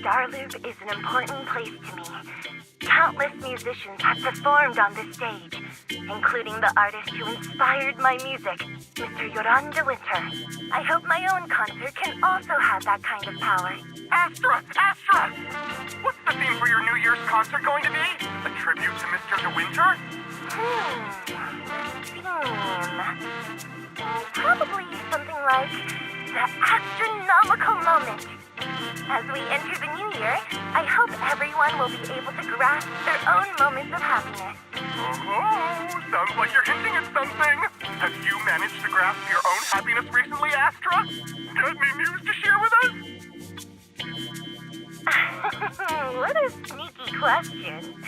Starloop is an important place to me. Countless musicians have performed on this stage, including the artist who inspired my music, Mr. Yoran de Winter. I hope my own concert can also have that kind of power. Astra! Astra! What's the theme for your New Year's concert going to be? A tribute to Mr. De Winter? Theme. Probably something like the astronomical moment. As we enter the new year, I hope everyone will be able to grasp their own moments of happiness. Oh, sounds like you're hinting at something. Have you managed to grasp your own happiness recently, Astra? Got any news to share with us? What a sneaky question.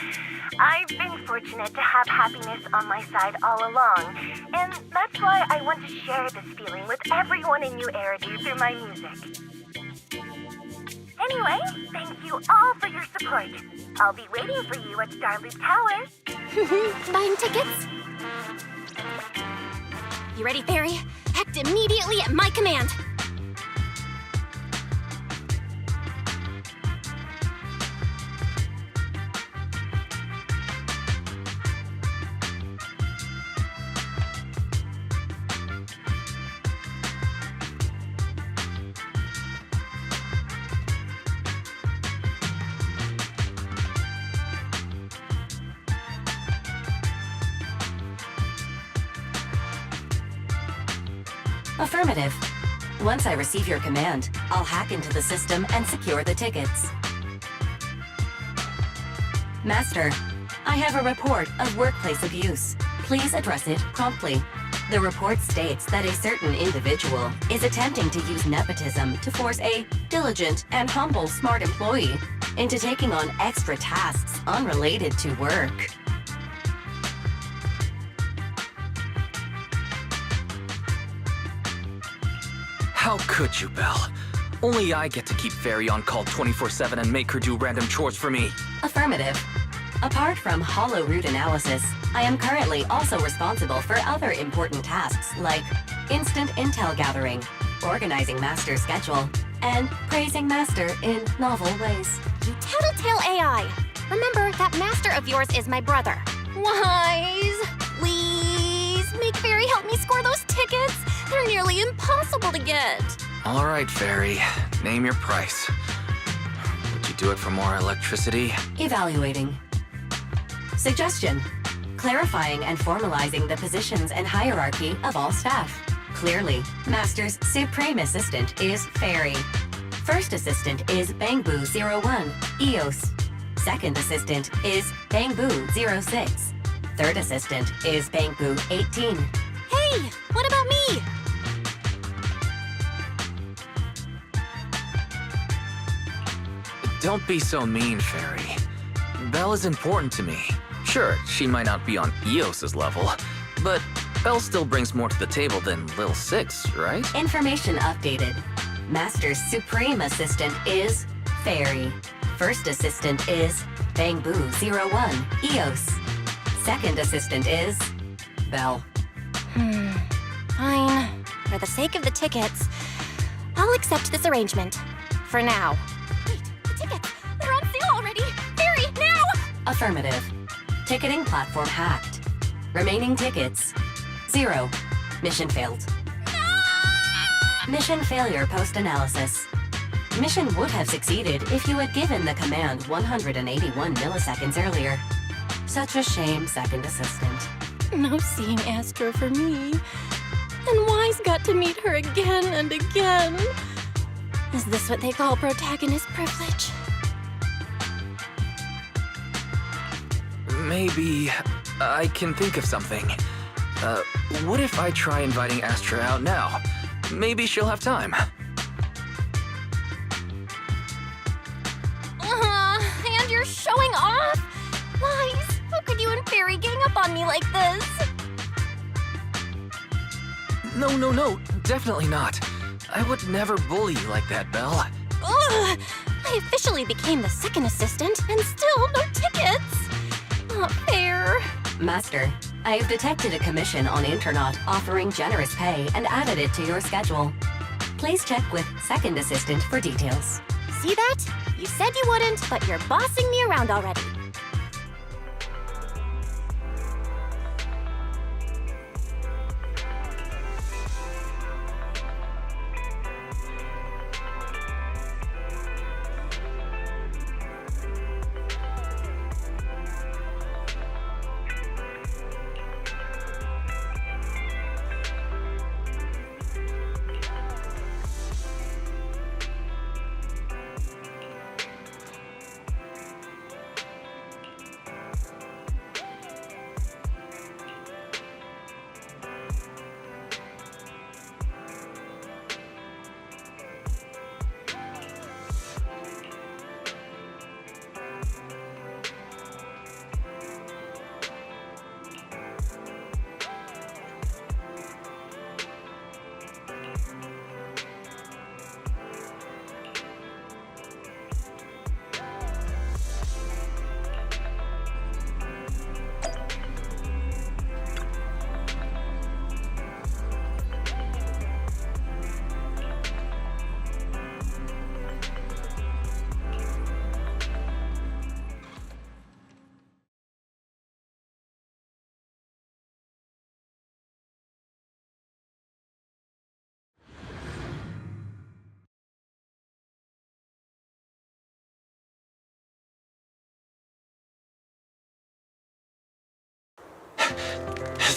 I've been fortunate to have happiness on my side all along, and that's why I want to share this feeling with everyone in New Eridu through my music. Anyway, thank you all for your support. I'll be waiting for you at Starloop Tower. Buying tickets? You ready, Fairy? Act immediately at my command. Affirmative. Once I receive your command, I'll hack into the system and secure the tickets. Master, I have a report of workplace abuse. Please address it promptly. The report states that a certain individual is attempting to use nepotism to force a diligent and humble smart employee into taking on extra tasks unrelated to work. How could you, Belle? Only I get to keep Fairy on call 24/7 and make her do random chores for me. Affirmative. Apart from hollow root analysis, I am currently also responsible for other important tasks like instant intel gathering, organizing Master's schedule, and praising Master in novel ways. You tattletale AI. Remember, that Master of yours is my brother. Wise, please, make Fairy help me score those tickets. They're nearly impossible to get. All right, Fairy. Name your price. Would you do it for more electricity? Evaluating. Suggestion. Clarifying and formalizing the positions and hierarchy of all staff. Clearly, Master's Supreme Assistant is Fairy. First Assistant is Bangboo01, EOS. Second Assistant is Bangboo06. Third Assistant is Bangboo18. Hey, what about me? Don't be so mean, Fairy. Belle is important to me. Sure, she might not be on EOS's level, but Belle still brings more to the table than Lil Six, right? Information updated. Master's Supreme Assistant is Fairy. First Assistant is Bangboo01, EOS. Second Assistant is Belle. Fine. For the sake of the tickets, I'll accept this arrangement. For now. Wait, the tickets! They're on sale already! Fairy, now! Affirmative. Ticketing platform hacked. Remaining tickets 0. Mission failed. Mission failure post-analysis. Mission would have succeeded if you had given the command 181 milliseconds earlier. Such a shame, Second Assistant. No seeing Astra for me. And Wise got to meet her again and again. Is this what they call protagonist privilege? Maybe I can think of something. What if I try inviting Astra out now? Maybe she'll have time. And you're showing off? Wise, how could you and Fairy gang up on me like this? No, definitely not. I would never bully you like that, Belle. Ugh! I officially became the second assistant, and still no tickets! Not fair. Master, I have detected a commission on Internaut offering generous pay and added it to your schedule. Please check with Second Assistant for details. See that? You said you wouldn't, but you're bossing me around already.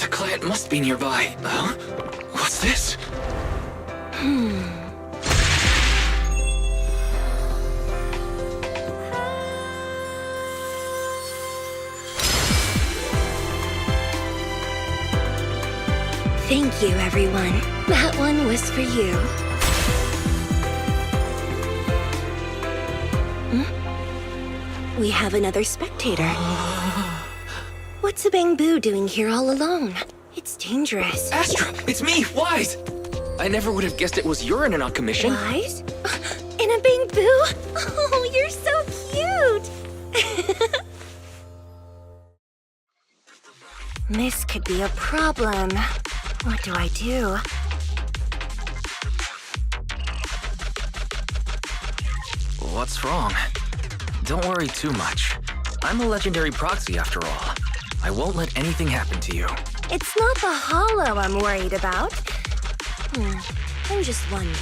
The client must be nearby. Huh? What's this? Thank you, everyone. That one was for you. We have another spectator. What's a Bang-Boo doing here all alone? It's dangerous. Astra, it's me, Wise! I never would have guessed it was urine on commission. Wise? In a Bang-Boo? Oh, you're so cute! This could be a problem. What do I do? What's wrong? Don't worry too much. I'm a legendary proxy after all. I won't let anything happen to you. It's not the hollow I'm worried about. I'm just wondering,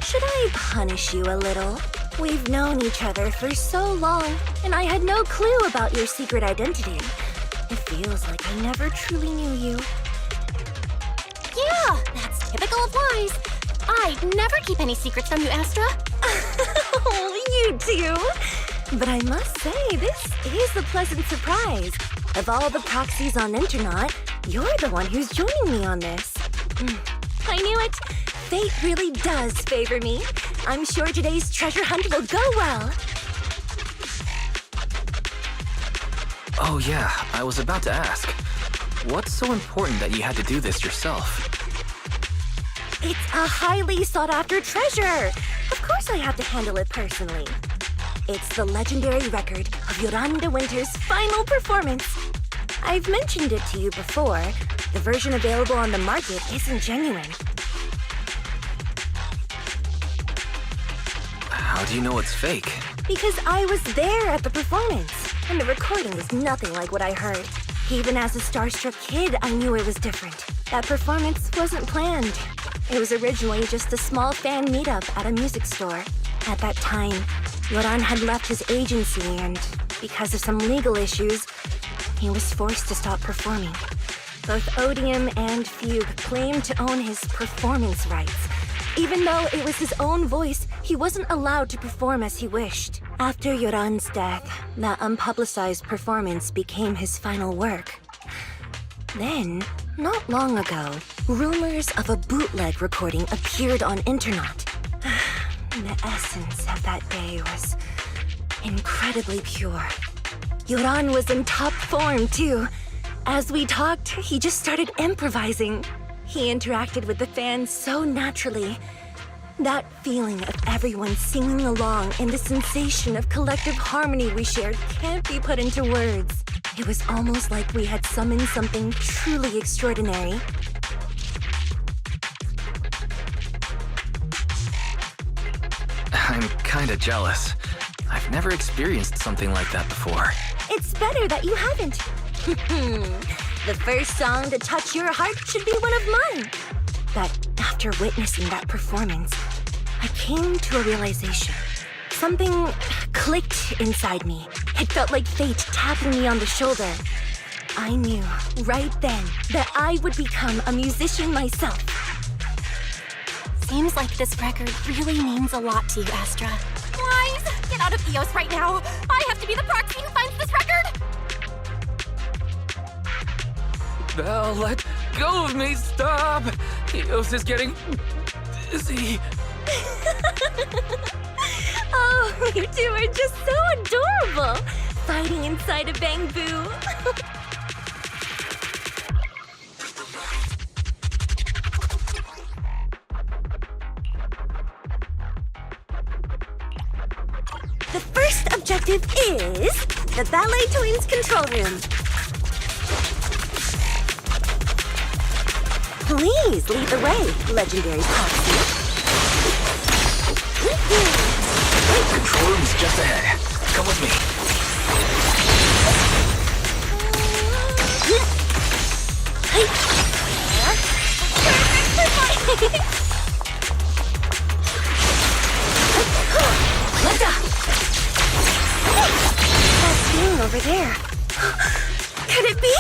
should I punish you a little? We've known each other for so long, and I had no clue about your secret identity. It feels like I never truly knew you. Yeah, that's typical of Wise. I'd never keep any secrets from you, Astra. Oh, you do? But I must say, this is a pleasant surprise. Of all the proxies on Internet, you're the one who's joining me on this. I knew it. Fate really does favor me. I'm sure today's treasure hunt will go well. Oh yeah, I was about to ask. What's so important that you had to do this yourself? It's a highly sought-after treasure. Of course I have to handle it personally. It's the legendary record of Yoran Winter's final performance. I've mentioned it to you before. The version available on the market isn't genuine. How do you know it's fake? Because I was there at the performance, and the recording was nothing like what I heard. Even as a starstruck kid, I knew it was different. That performance wasn't planned. It was originally just a small fan meetup at a music store. At that time, Yoran had left his agency and, because of some legal issues, he was forced to stop performing. Both Odium and Fugue claimed to own his performance rights. Even though it was his own voice, he wasn't allowed to perform as he wished. After Yoran's death, that unpublicized performance became his final work. Then, not long ago, rumors of a bootleg recording appeared on Internet. The essence of that day was incredibly pure. Yoran was in top form, too. As we talked, he just started improvising. He interacted with the fans so naturally. That feeling of everyone singing along and the sensation of collective harmony we shared can't be put into words. It was almost like we had summoned something truly extraordinary. I'm I'm kinda jealous. I've never experienced something like that before. It's better that you haven't. The first song to touch your heart should be one of mine. But after witnessing that performance, I came to a realization. Something clicked inside me. It felt like fate tapping me on the shoulder. I knew right then that I would become a musician myself. Seems like this record really means a lot to you, Astra. Wise! Get out of Eos right now! I have to be the proxy who finds this record! Belle, let go of me! Stop! Eos is getting dizzy. Oh, you two are just so adorable! Fighting inside a bamboo. The first objective is the Ballet Twins control room. Please lead the way, legendary proxy. Control room's just ahead. Come with me. That thing over there. Could it be?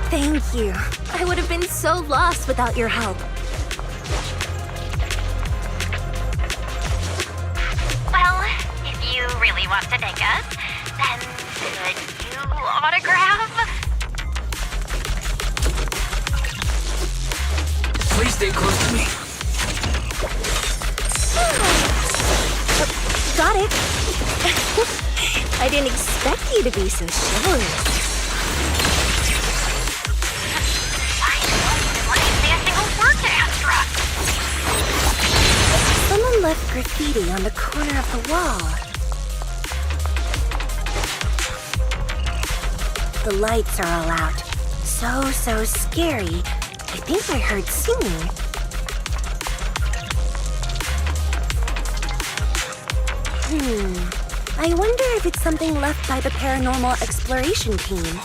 Thank you. I would have been so lost without your help. Well, if you really want to thank us, then could you autograph? Please stay close to me. Got it. I didn't expect you to be so chivalrous. Someone left graffiti on the corner of the wall. The lights are all out. So scary. I think I heard singing. I wonder if it's something left by the paranormal exploration team.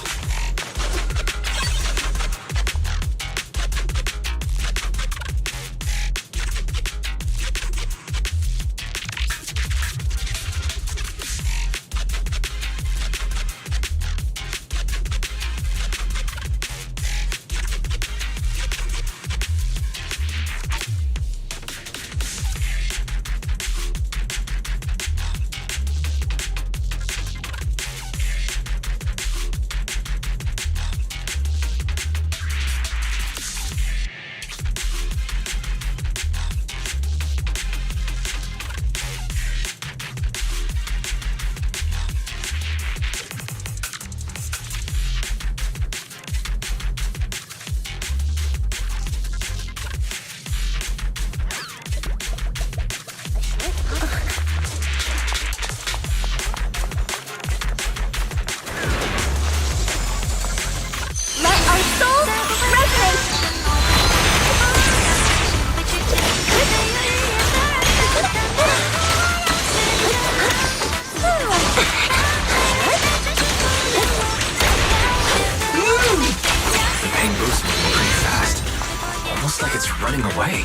looks like it's running away.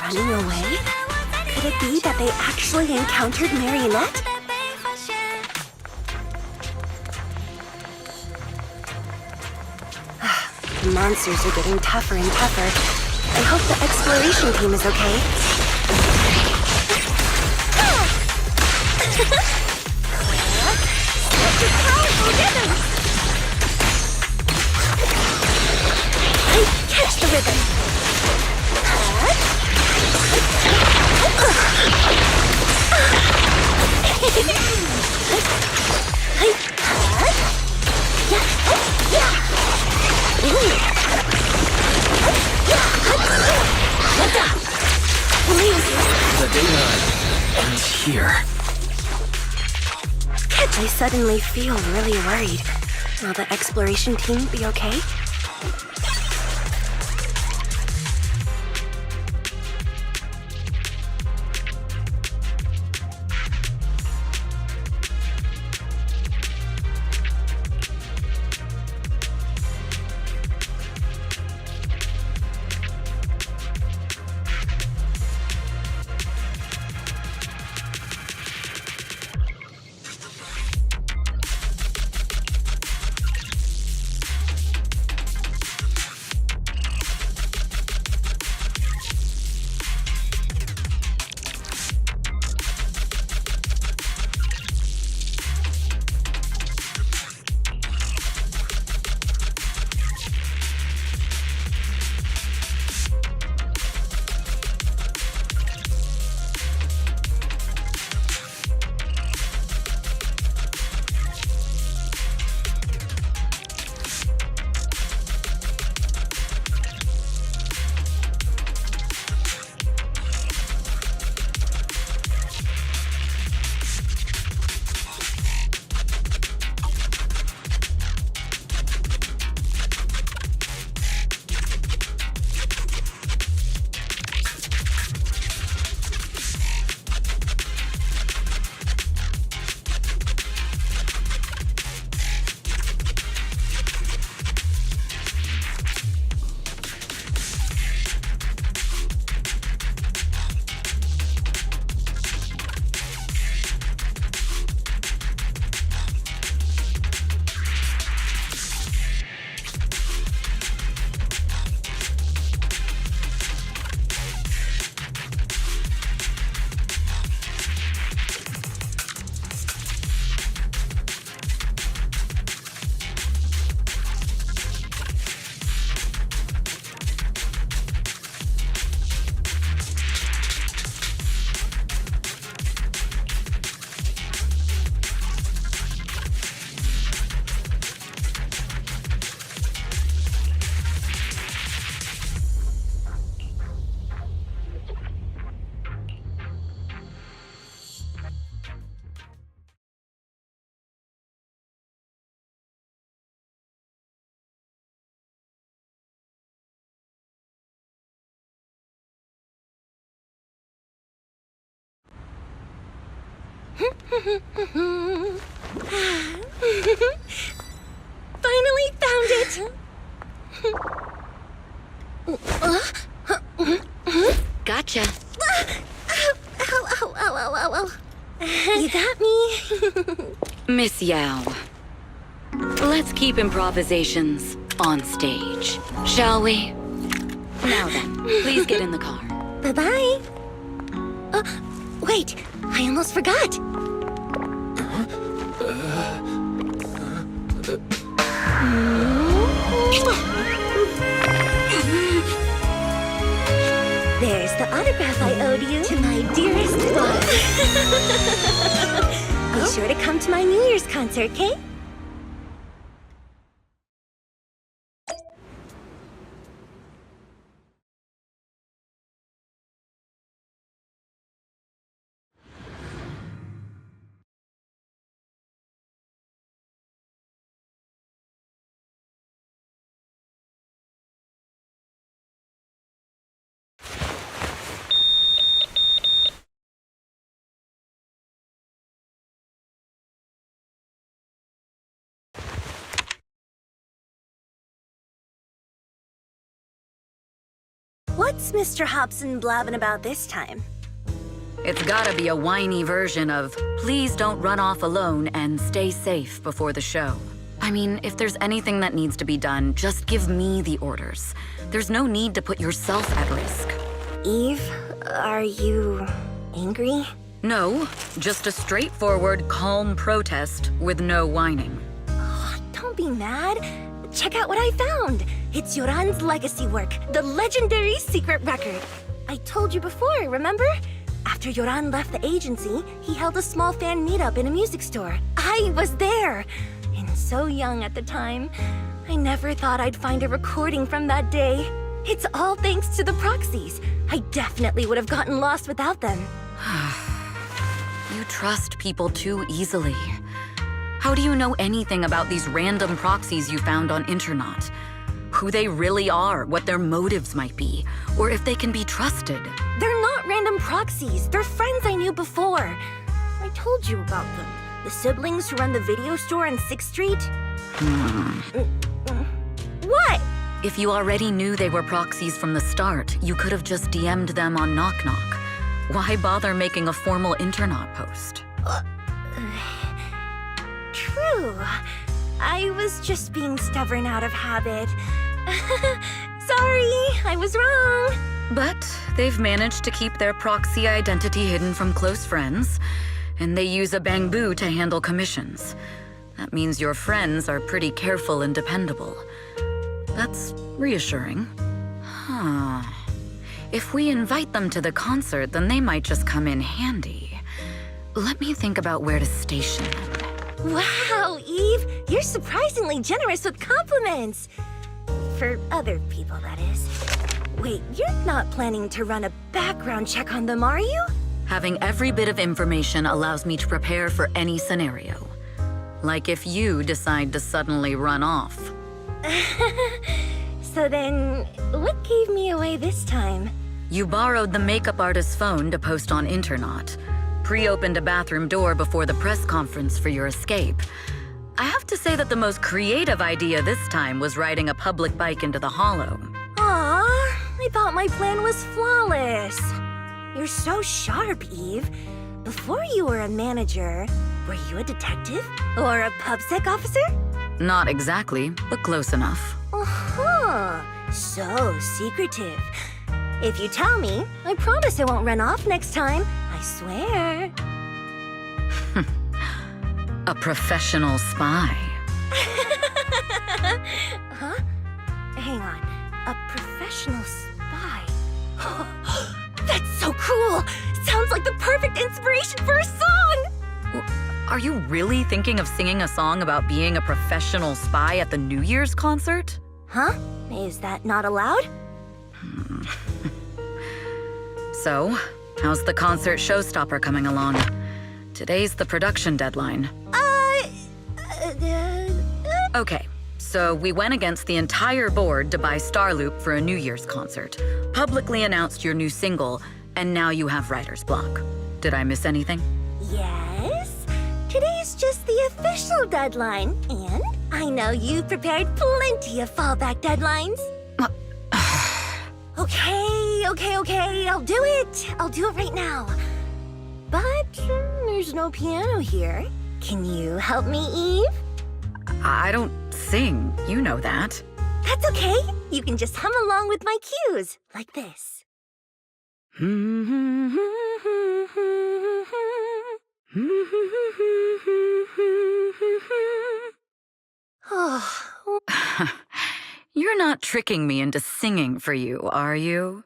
Running away? Could it be that they actually encountered Marionette? The monsters are getting tougher and tougher. I hope the exploration team is okay. Such a powerful rhythm! I catch the rhythm. The data is here. I suddenly feel really worried. Will the exploration team be okay? Finally found it! Gotcha. Ow, ow, ow, ow, ow, ow. You got me. Miss Yao. Let's keep improvisations on stage, shall we? Now then, please get in the car. Bye-bye. Wait, I almost forgot. There's the autograph I owed you to my dearest one. Be sure to come to my New Year's concert, okay? What's Mr. Hobson blabbing about this time? It's gotta be a whiny version of, please don't run off alone and stay safe before the show. I mean, if there's anything that needs to be done, just give me the orders. There's no need to put yourself at risk. Eve, are you angry? No, just a straightforward, calm protest with no whining. Don't be mad. Check out what I found. It's Yoran's legacy work, the legendary secret record. I told you before, remember? After Yoran left the agency, he held a small fan meetup in a music store. I was there. And so young at the time, I never thought I'd find a recording from that day. It's all thanks to the proxies. I definitely would have gotten lost without them. You trust people too easily. How do you know anything about these random proxies you found on Internet? Who they really are, what their motives might be, or if they can be trusted? They're not random proxies. They're friends I knew before. I told you about them. The siblings who run the video store on 6th Street. What? If you already knew they were proxies from the start, you could have just DM'd them on Knock Knock. Why bother making a formal Internet post? True. I was just being stubborn out of habit. Sorry, I was wrong. But they've managed to keep their proxy identity hidden from close friends, and they use a bamboo to handle commissions. That means your friends are pretty careful and dependable. That's reassuring. Huh. If we invite them to the concert, then they might just come in handy. Let me think about where to station them. Wow, Eve, you're surprisingly generous with compliments. For other people, that is. Wait, you're not planning to run a background check on them, are you? Having every bit of information allows me to prepare for any scenario. Like if you decide to suddenly run off. So then, what gave me away this time? You borrowed the makeup artist's phone to post on Internet. Pre-opened a bathroom door before the press conference for your escape. I have to say that the most creative idea this time was riding a public bike into the hollow. Aw, I thought my plan was flawless. You're so sharp, Eve. Before you were a manager, were you a detective? Or a PubSec officer? Not exactly, but close enough. Uh-huh. So secretive. If you tell me, I promise I won't run off next time. I swear. A professional spy. Huh? Hang on. A professional spy. That's so cool! Sounds like the perfect inspiration for a song! Are you really thinking of singing a song about being a professional spy at the New Year's concert? Huh? Is that not allowed? So, how's the concert showstopper coming along? Today's the production deadline. Okay, so we went against the entire board to buy Starloop for a New Year's concert, publicly announced your new single, and now you have writer's block. Did I miss anything? Yes. Today's just the official deadline, and I know you've prepared plenty of fallback deadlines. Okay, I'll do it. I'll do it right now. But there's no piano here. Can you help me, Eve? I don't sing, you know that. That's okay. You can just hum along with my cues, like this. Oh. You're not tricking me into singing for you, are you?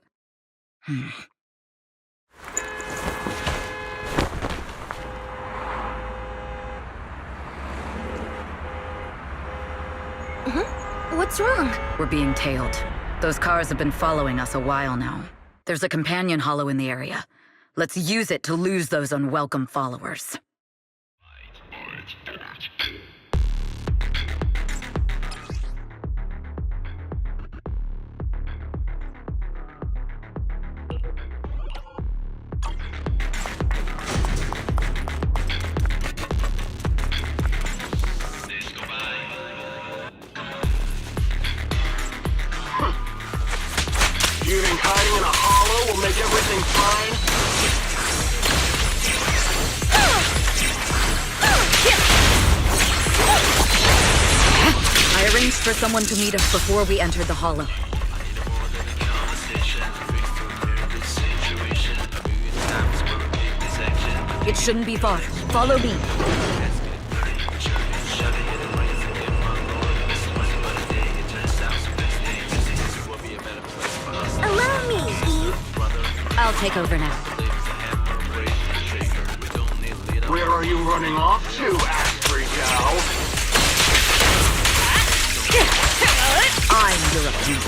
What's wrong? We're being tailed. Those cars have been following us a while now. There's a companion hollow in the area. Let's use it to lose those unwelcome followers. You think hiding everything fine? I arranged for someone to meet us before we entered the hollow. It shouldn't be far. Follow me. Allow me, Eve. I'll take over now. Where are you running off to, Astrid Gal? I'm your opponent.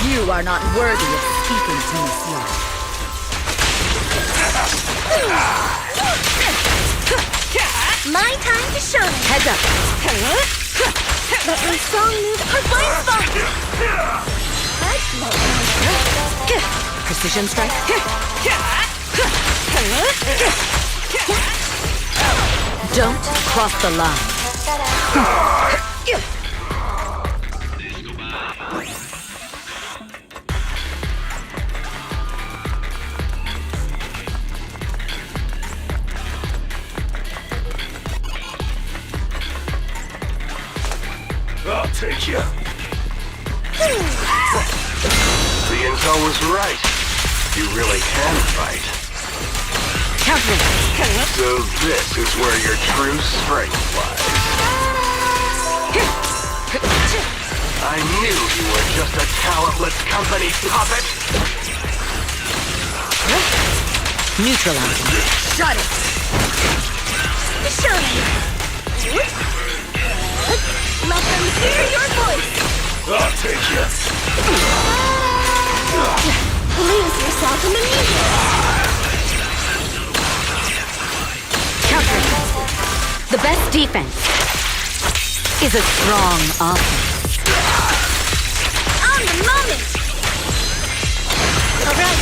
You are not worthy of speaking to me, Sierra. My time to shine. Heads up. Let my song move her blind spot. Precision strike. Don't cross the line. I'll take you. The intel was right. You really can fight. Counter. So this is where your true strength lies. I knew you were just a talentless company puppet. Neutralizing. Shut it. Shine. Let them hear your voice. I'll take you. Lose yourself in the music. Counter. The best defense is a strong offense. On the moment. All right.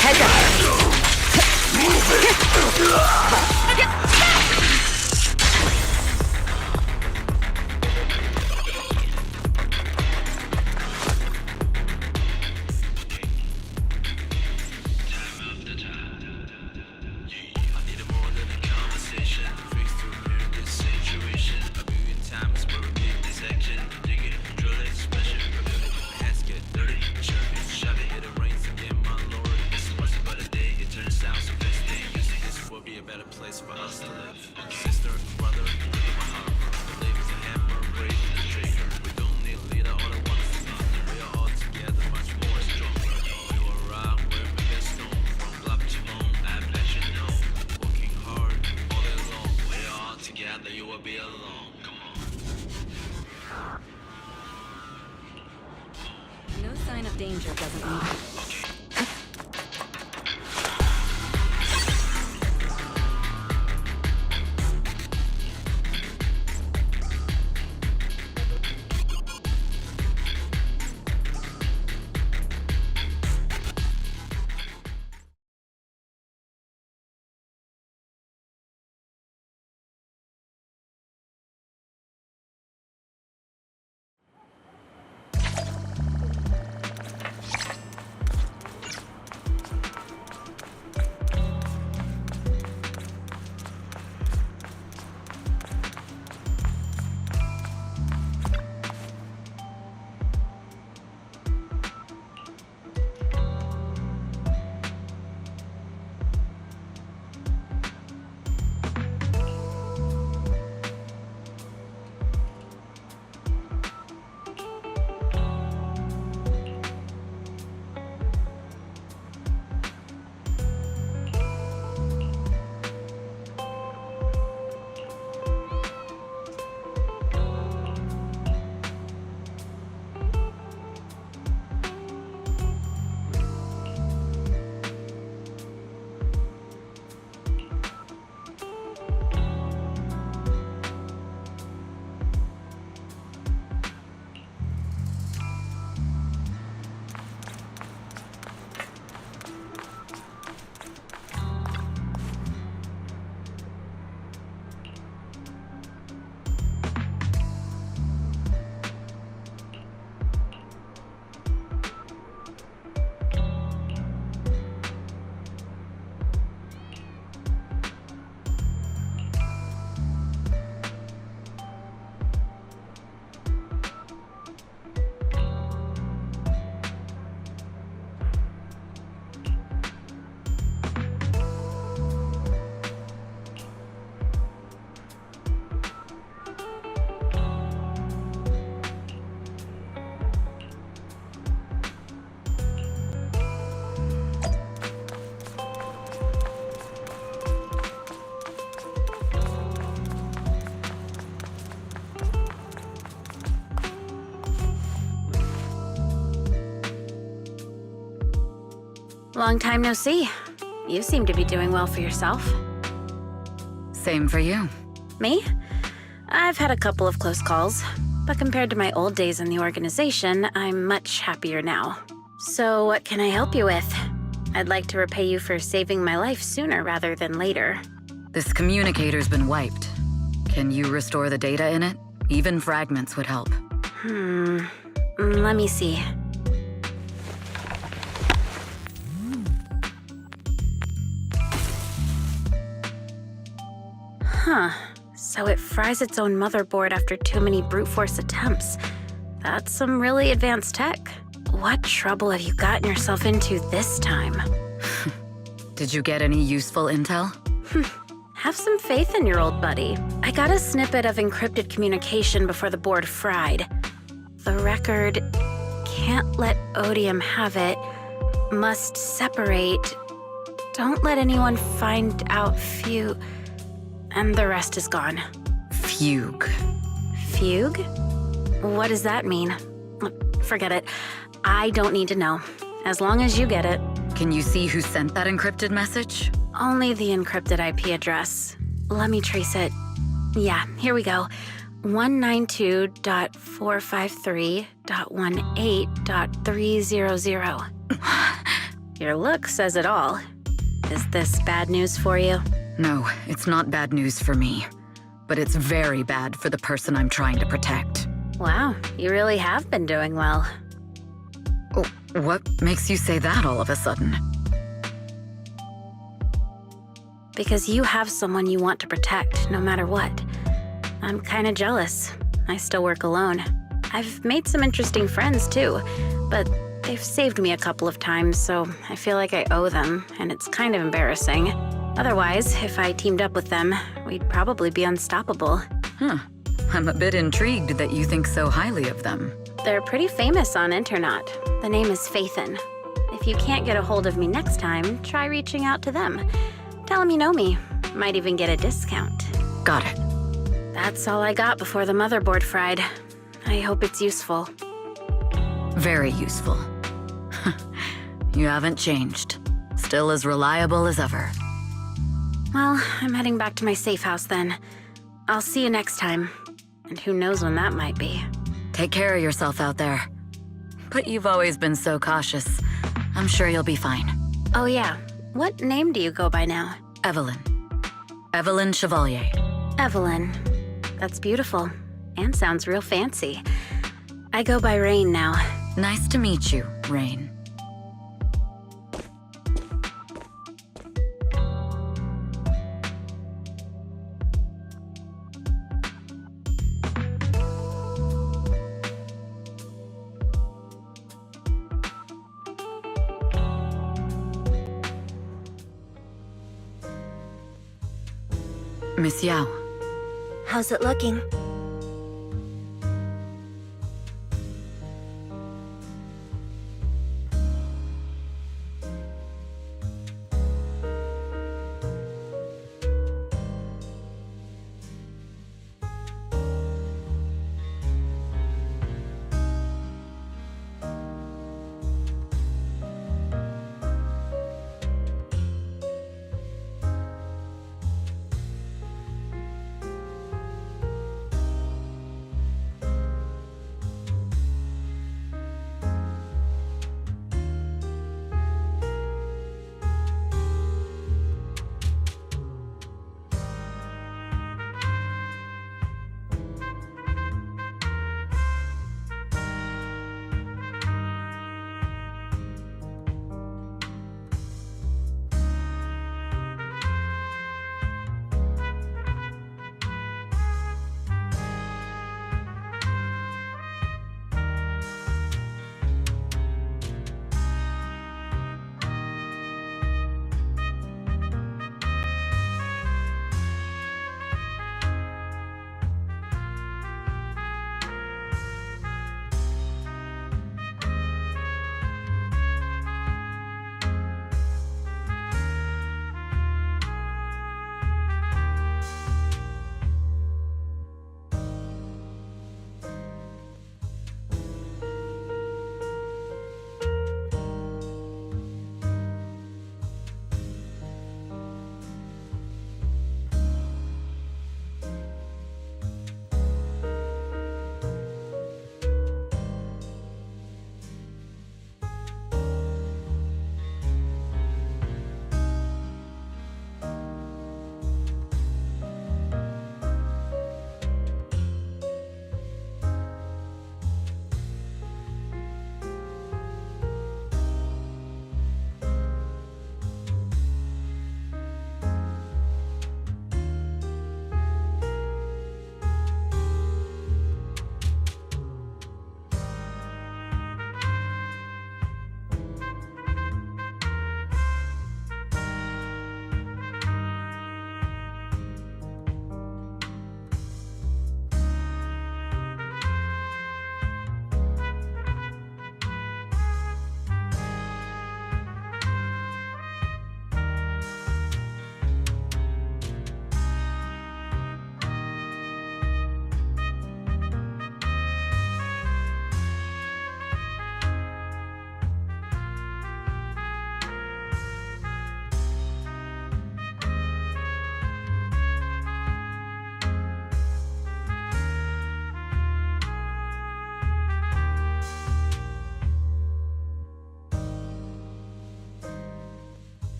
Heads up. No sign of danger doesn't mean... Long time no see. You seem to be doing well for yourself. Same for you. Me? I've had a couple of close calls, but compared to my old days in the organization, I'm much happier now. So what can I help you with? I'd like to repay you for saving my life sooner rather than later. This communicator's been wiped. Can you restore the data in it? Even fragments would help. Let me see. Huh. So it fries its own motherboard after too many brute force attempts. That's some really advanced tech. What trouble have you gotten yourself into this time? Did you get any useful intel? Have some faith in your old buddy. I got a snippet of encrypted communication before the board fried. The record, can't let Odium have it, must separate, don't let anyone find out and the rest is gone. Fugue. Fugue? What does that mean? Forget it. I don't need to know. As long as you get it. Can you see who sent that encrypted message? Only the encrypted IP address. Let me trace it. Yeah, here we go. 192.453.18.300. Your look says it all. Is this bad news for you? No, it's not bad news for me. But it's very bad for the person I'm trying to protect. Wow, you really have been doing well. Oh, what makes you say that all of a sudden? Because you have someone you want to protect, no matter what. I'm kinda jealous. I still work alone. I've made some interesting friends, too, but they've saved me a couple of times, so I feel like I owe them, and it's kind of embarrassing. Otherwise, if I teamed up with them, we'd probably be unstoppable. I'm a bit intrigued that you think so highly of them. They're pretty famous on Internet. The name is Phaethon. If you can't get a hold of me next time, try reaching out to them. Tell them you know me. Might even get a discount. Got it. That's all I got before the motherboard fried. I hope it's useful. Very useful. You haven't changed. Still as reliable as ever. Well, I'm heading back to my safe house then. I'll see you next time. And who knows when that might be. Take care of yourself out there. But you've always been so cautious. I'm sure you'll be fine. Oh yeah, what name do you go by now? Evelyn. Evelyn Chevalier. Evelyn. That's beautiful. And sounds real fancy. I go by Rain now. Nice to meet you, Rain. Miss Yao. How's it looking?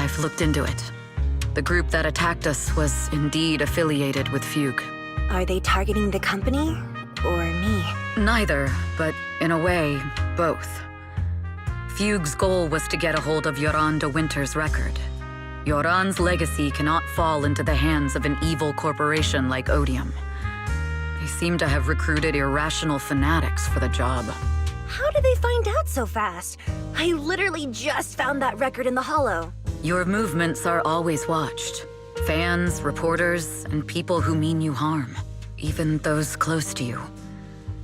I've looked into it. The group that attacked us was indeed affiliated with Fugue. Are they targeting the company or me? Neither, but in a way, both. Fugue's goal was to get a hold of Yoran de Winter's record. Yoran's legacy cannot fall into the hands of an evil corporation like Odium. They seem to have recruited irrational fanatics for the job. How did they find out so fast? I literally just found that record in the hollow. Your movements are always watched. Fans, reporters, and people who mean you harm. Even those close to you.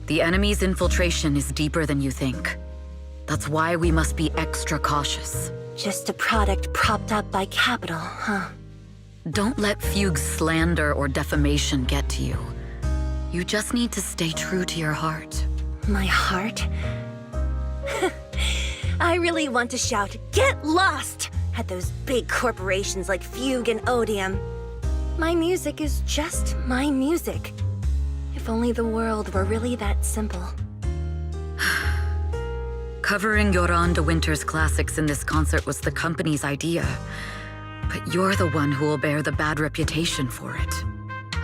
The enemy's infiltration is deeper than you think. That's why we must be extra cautious. Just a product propped up by capital, huh? Don't let Fugue's slander or defamation get to you. You just need to stay true to your heart. My heart? I really want to shout, "Get lost!" at those big corporations like Fugue and Odium. My music is just my music. If only the world were really that simple. Covering Yoran de Winter's classics in this concert was the company's idea. But you're the one who will bear the bad reputation for it.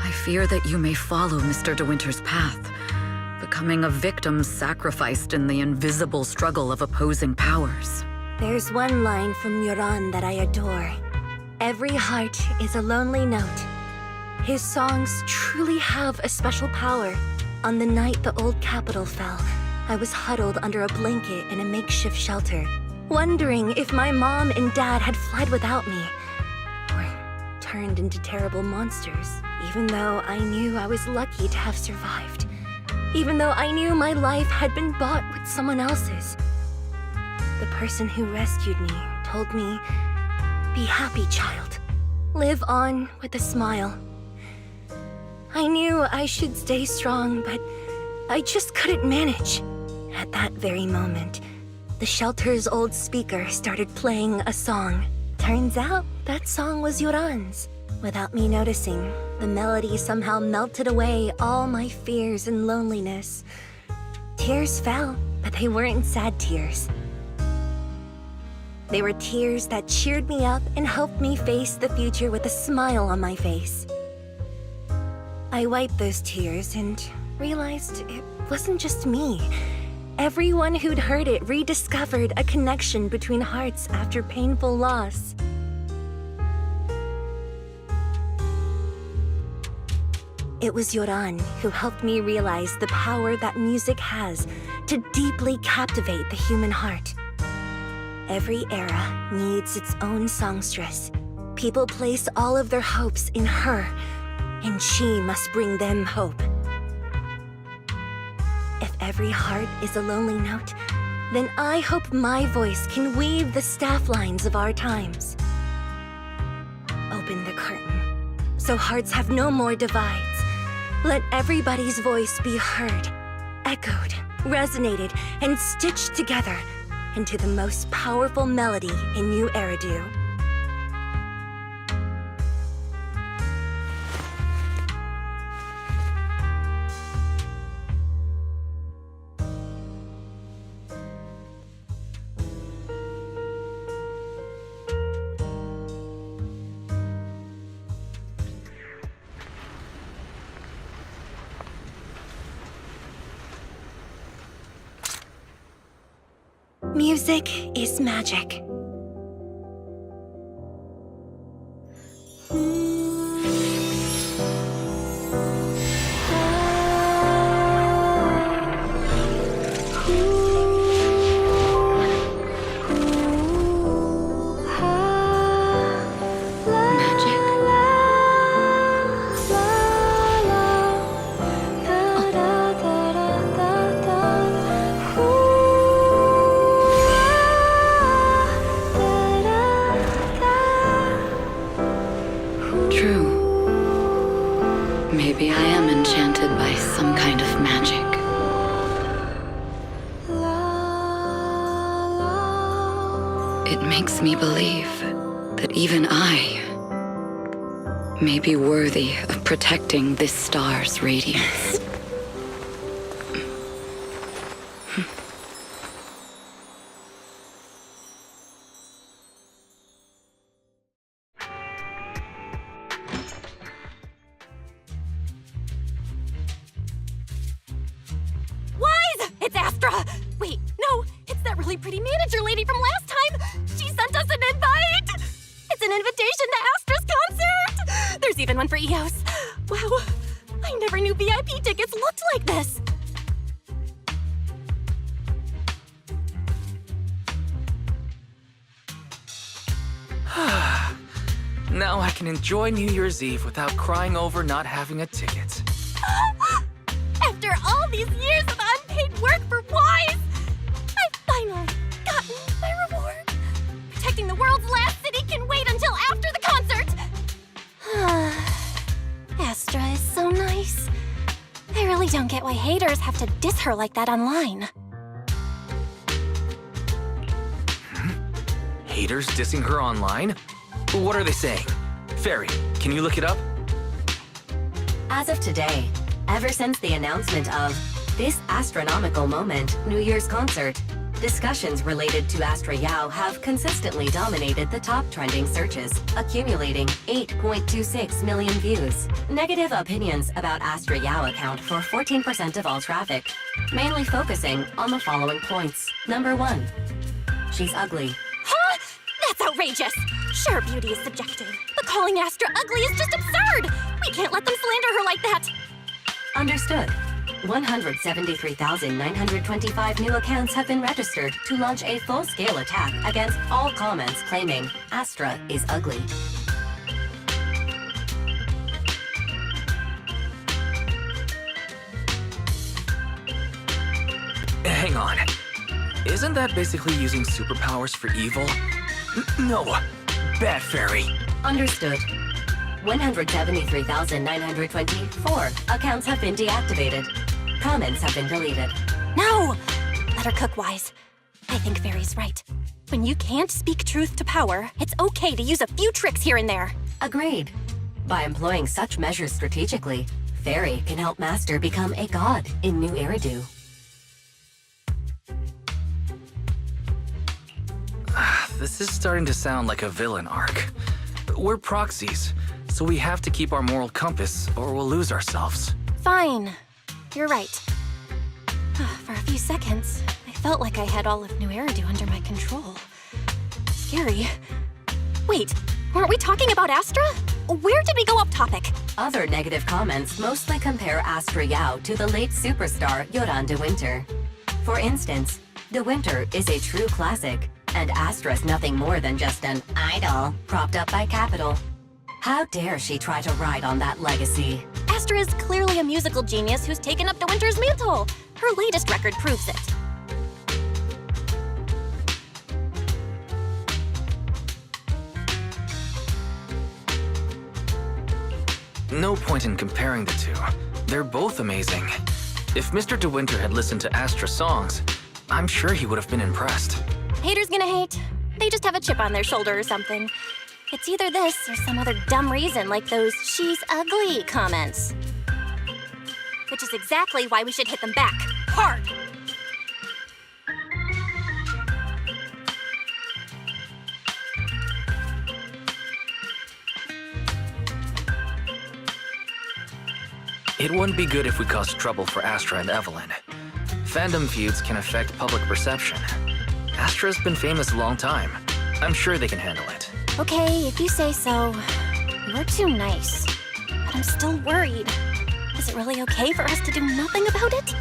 I fear that you may follow Mr. de Winter's path, becoming a victim sacrificed in the invisible struggle of opposing powers. There's one line from Yoran that I adore. Every heart is a lonely note. His songs truly have a special power. On the night the old capital fell, I was huddled under a blanket in a makeshift shelter, wondering if my mom and dad had fled without me, or turned into terrible monsters, even though I knew I was lucky to have survived. Even though I knew my life had been bought with someone else's. The person who rescued me told me, "Be happy, child. Live on with a smile." I knew I should stay strong, but I just couldn't manage. At that very moment, the shelter's old speaker started playing a song. Turns out that song was Yoran's. Without me noticing, the melody somehow melted away all my fears and loneliness. Tears fell, but they weren't sad tears. They were tears that cheered me up and helped me face the future with a smile on my face. I wiped those tears and realized it wasn't just me. Everyone who'd heard it rediscovered a connection between hearts after painful loss. It was Yoran who helped me realize the power that music has to deeply captivate the human heart. Every era needs its own songstress. People place all of their hopes in her, and she must bring them hope. If every heart is a lonely note, then I hope my voice can weave the staff lines of our times. Open the curtain, so hearts have no more divides. Let everybody's voice be heard, echoed, resonated, and stitched together into the most powerful melody in New Eridu. Music is magic. Maybe I am enchanted by some kind of magic. It makes me believe that even I may be worthy of protecting this star's radiance. really pretty manager lady from last time. She sent us an invite. It's an invitation to Astra's concert. There's even one for EOS. Wow, I never knew VIP tickets looked like this. Now I can enjoy New Year's Eve without crying over not having a ticket. After all these years of unpaid work for Wise, I've finally gotten my reward. Protecting the world's last city can wait until after the concert. Astra is so nice. I really don't get why haters have to diss her like that online. Haters dissing her online? What are they saying? Fairy, can you look it up? As of today, ever since the announcement of this astronomical moment New Year's concert, discussions related to Astra Yao have consistently dominated the top trending searches, accumulating 8.26 million views. Negative opinions about Astra Yao account for 14% of all traffic, mainly focusing on the following points. Number 1, she's ugly. Huh? That's outrageous! Sure, beauty is subjective, but calling Astra ugly is just absurd! We can't let them slander her like that! Understood. 173,925 new accounts have been registered to launch a full-scale attack against all comments claiming Astra is ugly. Hang on. Isn't that basically using superpowers for evil? No. Bad Fairy. Understood. 173,924 accounts have been deactivated. Comments have been deleted. No! Let her cook, Wise. I think Fairy's right. When you can't speak truth to power, it's okay to use a few tricks here and there. Agreed. By employing such measures strategically, Fairy can help Master become a god in New Eridu. This is starting to sound like a villain arc. We're proxies, so we have to keep our moral compass or we'll lose ourselves. Fine. You're right. For a few seconds, I felt like I had all of New Eridu under my control. Scary. Wait, weren't we talking about Astra? Where did we go off topic? Other negative comments mostly compare Astra Yao to the late superstar Yoran de Winter. For instance, De Winter is a true classic, and Astra's nothing more than just an idol propped up by capital. How dare she try to ride on that legacy? Astra is clearly a musical genius who's taken up De Winter's mantle. Her latest record proves it. No point in comparing the two. They're both amazing. If Mr. De Winter had listened to Astra's songs, I'm sure he would have been impressed. Haters gonna hate. They just have a chip on their shoulder or something. It's either this or some other dumb reason like those "she's ugly" comments. Which is exactly why we should hit them back. Hard! It wouldn't be good if we caused trouble for Astra and Evelyn. Fandom feuds can affect public perception. Astra's been famous a long time. I'm sure they can handle it. Okay, if you say so. You're too nice. But I'm still worried. Is it really okay for us to do nothing about it?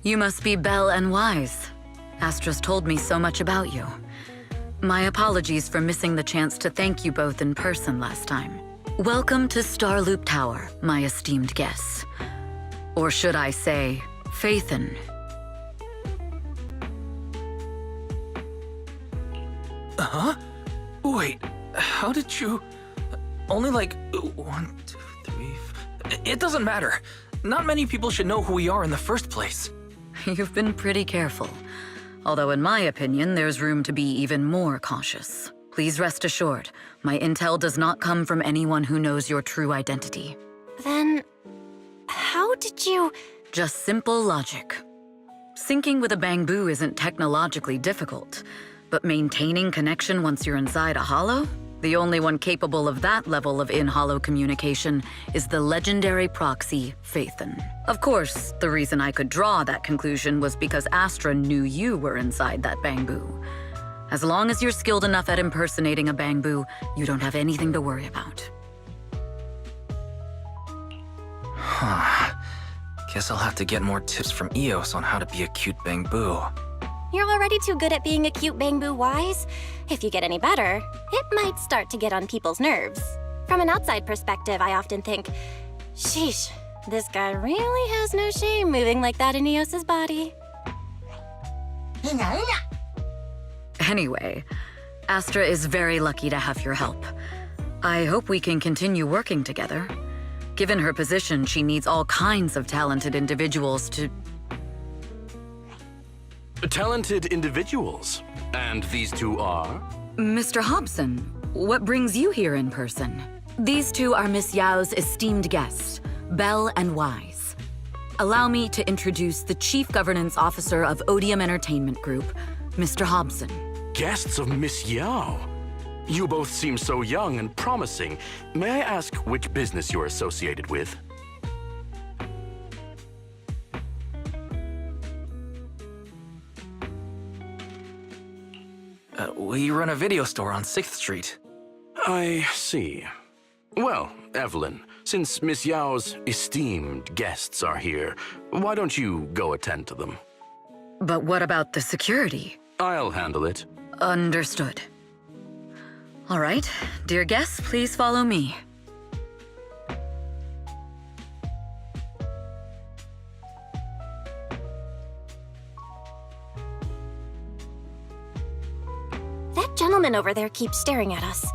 You must be Belle and Wise. Astra's told me so much about you. My apologies for missing the chance to thank you both in person last time. Welcome to Starloop Tower, my esteemed guests. Or should I say, Phaethon. Huh? Wait, how did you... Only like 1, 2, 3... It doesn't matter. Not many people should know who we are in the first place. You've been pretty careful. Although in my opinion, there's room to be even more cautious. Please rest assured, my intel does not come from anyone who knows your true identity. Then, how did you... Just simple logic. Syncing with a bamboo isn't technologically difficult, but maintaining connection once you're inside a hollow? The only one capable of that level of in-hollow communication is the legendary proxy, Phaethon. Of course, the reason I could draw that conclusion was because Astra knew you were inside that bamboo. As long as you're skilled enough at impersonating a bamboo, you don't have anything to worry about. Huh. Guess I'll have to get more tips from Eos on how to be a cute bamboo. You're already too good at being a cute bamboo, Wise. If you get any better, it might start to get on people's nerves. From an outside perspective, I often think, sheesh, this guy really has no shame moving like that in Eos's body. Anyway, Astra is very lucky to have your help. I hope we can continue working together. Given her position, she needs all kinds of talented individuals to... Talented individuals? And these two are? Mr. Hobson, what brings you here in person? These two are Miss Yao's esteemed guests, Belle and Wise. Allow me to introduce the Chief Governance Officer of Odium Entertainment Group, Mr. Hobson. Guests of Miss Yao? You both seem so young and promising. May I ask which business you're associated with? We run a video store on 6th Street. I see. Well, Evelyn, since Miss Yao's esteemed guests are here, why don't you go attend to them? But what about the security? I'll handle it. Understood. All right, dear guests, please follow me. That gentleman over there keeps staring at us.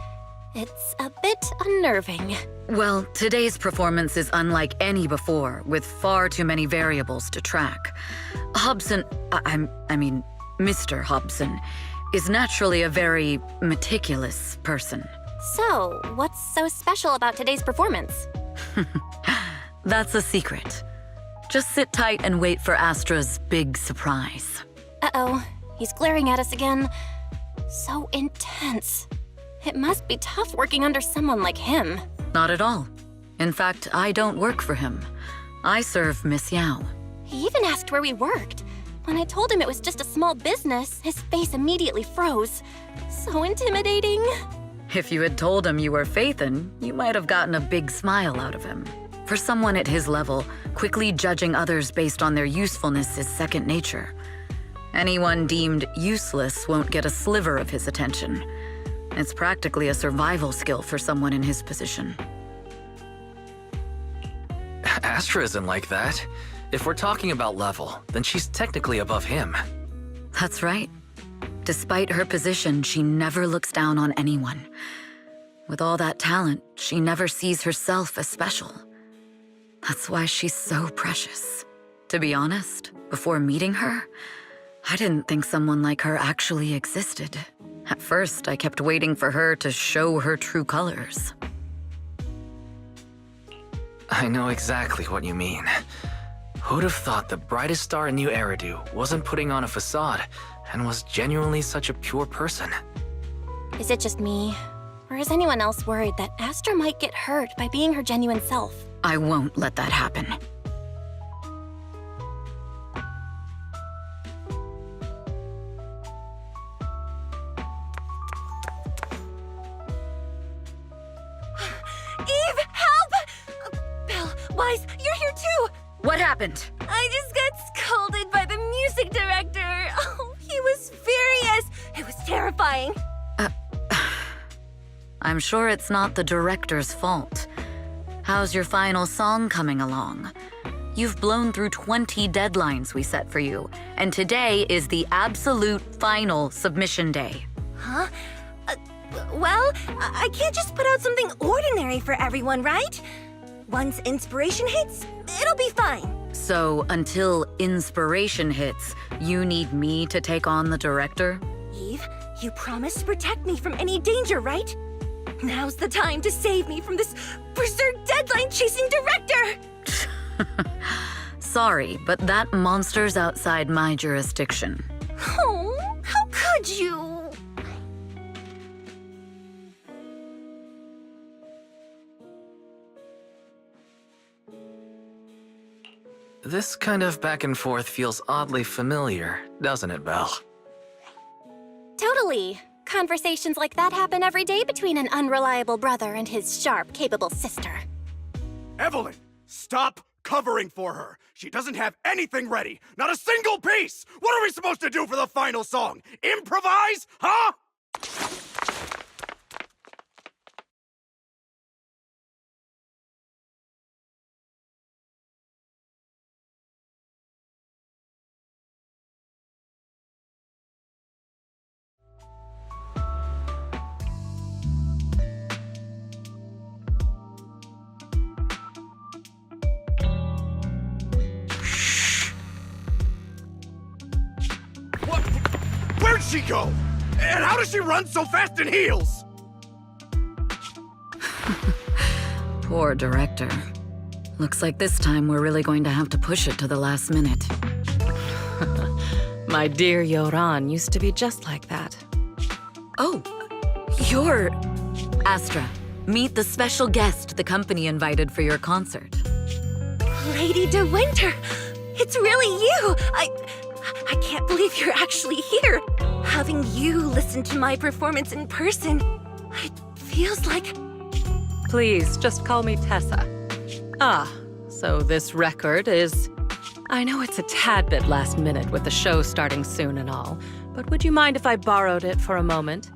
It's a bit unnerving. Well, today's performance is unlike any before, with far too many variables to track. Hobson, I mean, Mr. Hobson, is naturally a very meticulous person. So, what's so special about today's performance? That's a secret. Just sit tight and wait for Astra's big surprise. Uh-oh, he's glaring at us again. So intense. It must be tough working under someone like him. Not at all. In fact, I don't work for him. I serve Miss Yao. He even asked where we worked. When I told him it was just a small business, his face immediately froze. So intimidating. If you had told him you were Phaethon, you might have gotten a big smile out of him. For someone at his level, quickly judging others based on their usefulness is second nature. Anyone deemed useless won't get a sliver of his attention. It's practically a survival skill for someone in his position. Astra isn't like that. If we're talking about level, then she's technically above him. That's right. Despite her position, she never looks down on anyone. With all that talent, she never sees herself as special. That's why she's so precious. To be honest, before meeting her, I didn't think someone like her actually existed. At first, I kept waiting for her to show her true colors. I know exactly what you mean. Who'd have thought the brightest star in New Eridu wasn't putting on a facade and was genuinely such a pure person? Is it just me? Or is anyone else worried that Astra might get hurt by being her genuine self? I won't let that happen. Eve, help! Belle, Wise, you're here too! What happened? I just got scolded by the music director. Oh, he was furious. It was terrifying. I'm sure it's not the director's fault. How's your final song coming along? You've blown through 20 deadlines we set for you, and today is the absolute final submission day. Huh? Well, I can't just put out something ordinary for everyone, right? Once inspiration hits, it'll be fine. So until inspiration hits, you need me to take on the director? Eve, you promised to protect me from any danger, right? Now's the time to save me from this berserk deadline-chasing director! Sorry, but that monster's outside my jurisdiction. Oh, how could you? This kind of back and forth feels oddly familiar, doesn't it, Belle? Totally. Conversations like that happen every day between an unreliable brother and his sharp, capable sister. Evelyn, stop covering for her. She doesn't have anything ready. Not a single piece. What are we supposed to do for the final song? Improvise? Huh? What? Where'd she go? And how does she run so fast in heels? Poor director. Looks like this time we're really going to have to push it to the last minute. My dear Yoran used to be just like that. Oh, you're... Astra, meet the special guest the company invited for your concert. Lady De Winter! It's really you! I can't believe you're actually here. Having you listen to my performance in person, it feels like... Please, just call me Tessa. Ah, so this record is... I know it's a tad bit last minute with the show starting soon and all, but would you mind if I borrowed it for a moment?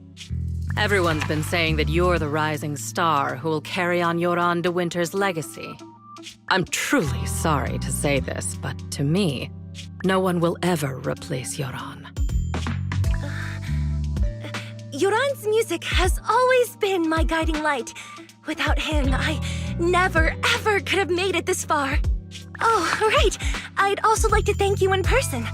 Everyone's been saying that you're the rising star who will carry on Yoran De Winter's legacy. I'm truly sorry to say this, but to me, no one will ever replace Yoran. Yoran's music has always been my guiding light. Without him, I never, ever could have made it this far. Oh, right. I'd also like to thank you in person.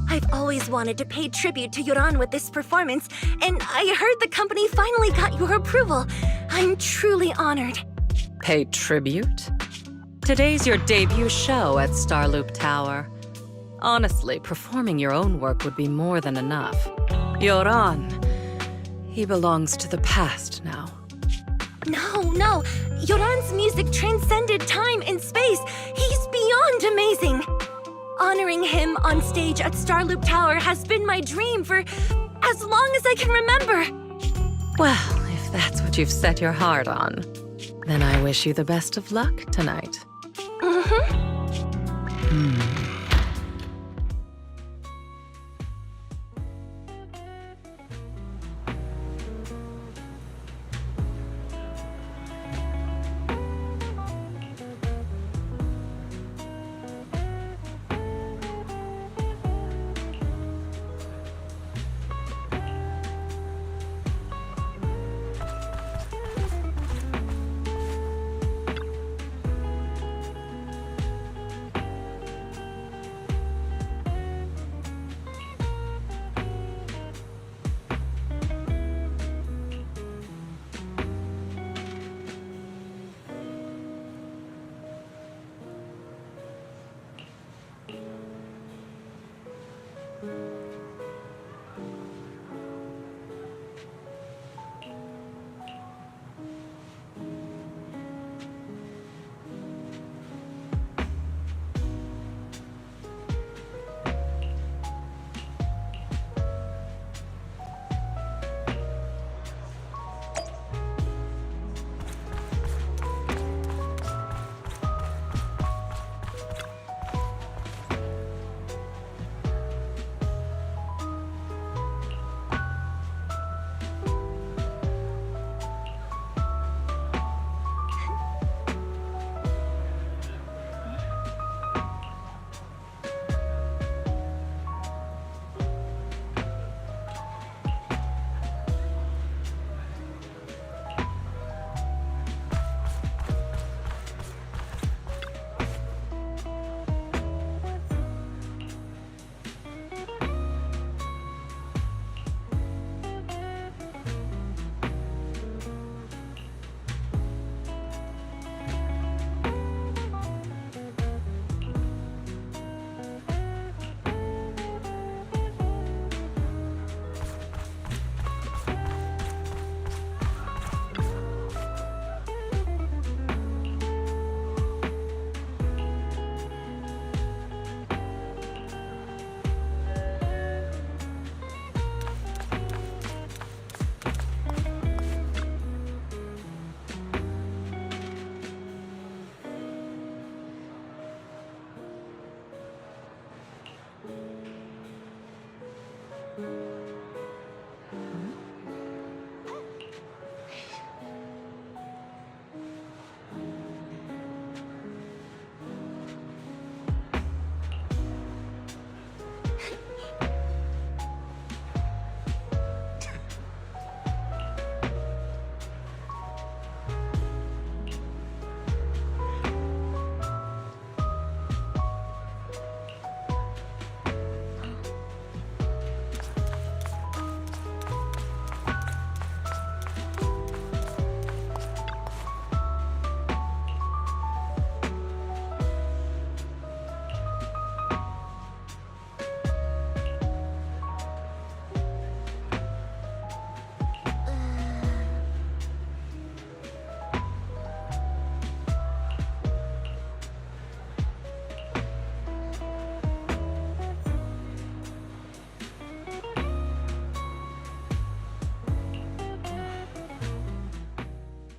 I've always wanted to pay tribute to Yoran with this performance, and I heard the company finally got your approval. I'm truly honored. Pay tribute? Today's your debut show at Starloop Tower. Honestly, performing your own work would be more than enough. Yoran, he belongs to the past now. No. Yoran's music transcended time and space. He's beyond amazing. Honoring him on stage at Starloop Tower has been my dream for as long as I can remember. Well, if that's what you've set your heart on, then I wish you the best of luck tonight.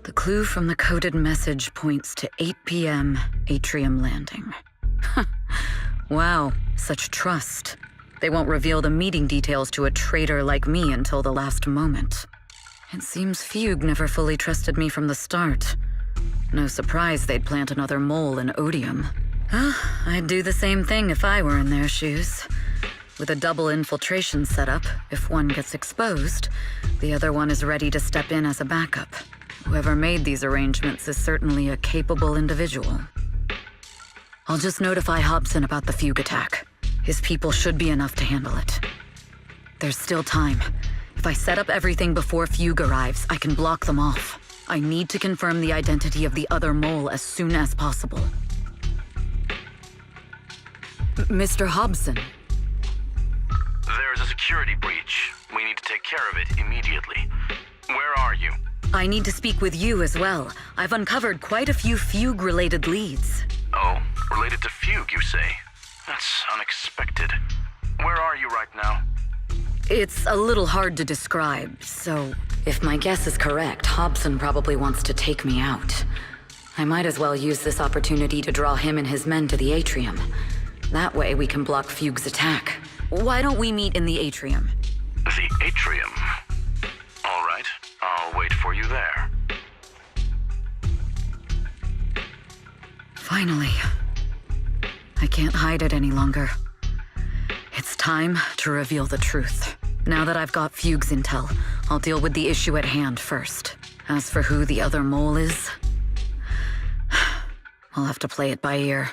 The clue from the coded message points to 8 p.m. Atrium Landing. Wow, such trust. They won't reveal the meeting details to a traitor like me until the last moment. It seems Fugue never fully trusted me from the start. No surprise they'd plant another mole in Odium. I'd do the same thing if I were in their shoes. With a double infiltration setup, if one gets exposed, the other one is ready to step in as a backup. Whoever made these arrangements is certainly a capable individual. I'll just notify Hobson about the Fugue attack. His people should be enough to handle it. There's still time. If I set up everything before Fugue arrives, I can block them off. I need to confirm the identity of the other mole as soon as possible. Mr. Hobson. There's a security breach. We need to take care of it immediately. Where are you? I need to speak with you as well. I've uncovered quite a few Fugue-related leads. Oh, related to Fugue, you say? That's unexpected. Where are you right now? It's a little hard to describe, so if my guess is correct, Hobson probably wants to take me out. I might as well use this opportunity to draw him and his men to the atrium. That way we can block Fugue's attack. Why don't we meet in the atrium? The atrium? All right, I'll wait for you there. Finally. I can't hide it any longer. It's time to reveal the truth. Now that I've got Fugue's intel, I'll deal with the issue at hand first. As for who the other mole is, I'll have to play it by ear.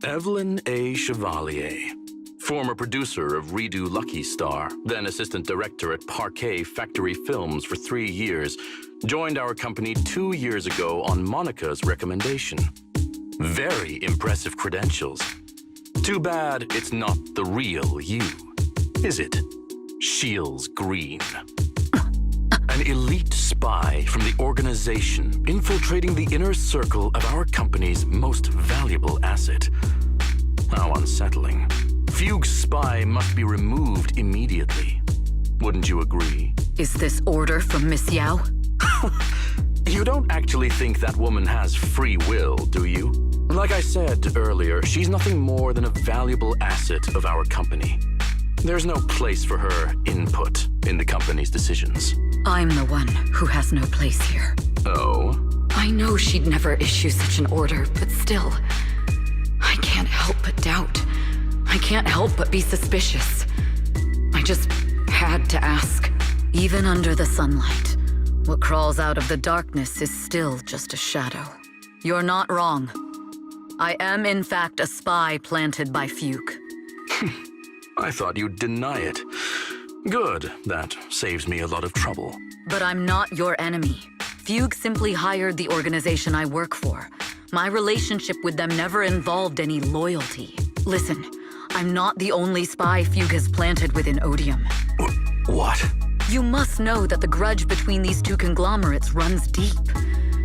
Evelyn A. Chevalier, former producer of Redo Lucky Star, then assistant director at Parquet Factory Films for 3 years, joined our company 2 years ago on Monica's recommendation. Very impressive credentials. Too bad it's not the real you, is it? Shields Green. An elite spy from the organization infiltrating the inner circle of our company's most valuable asset. How unsettling. Fugue's spy must be removed immediately. Wouldn't you agree? Is this order from Miss Yao? You don't actually think that woman has free will, do you? Like I said earlier, she's nothing more than a valuable asset of our company. There's no place for her input in the company's decisions. I'm the one who has no place here. Oh? I know she'd never issue such an order, but still, I can't help but doubt. I can't help but be suspicious. I just had to ask. Even under the sunlight, what crawls out of the darkness is still just a shadow. You're not wrong. I am, in fact, a spy planted by Fugue. I thought you'd deny it. Good, that saves me a lot of trouble. But I'm not your enemy. Fugue simply hired the organization I work for. My relationship with them never involved any loyalty. Listen, I'm not the only spy Fugue has planted within Odium. What? You must know that the grudge between these two conglomerates runs deep.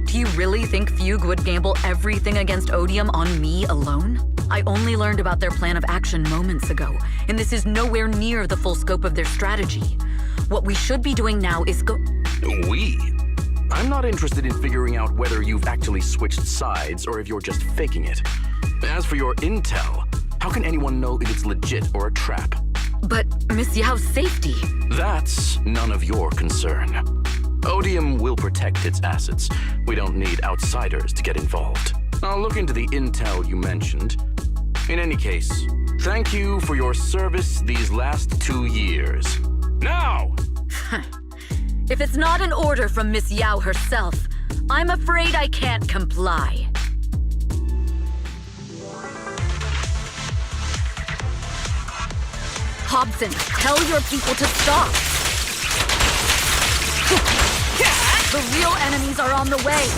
Do you really think Fugue would gamble everything against Odium on me alone? I only learned about their plan of action moments ago, and this is nowhere near the full scope of their strategy. What we should be doing now is We? I'm not interested in figuring out whether you've actually switched sides or if you're just faking it. As for your intel, how can anyone know if it's legit or a trap? But Miss Yao's safety. That's none of your concern. Odium will protect its assets. We don't need outsiders to get involved. I'll look into the intel you mentioned. In any case, thank you for your service these last 2 years. Now! If it's not an order from Miss Yao herself, I'm afraid I can't comply. Hobson, tell your people to stop! The real enemies are on the way!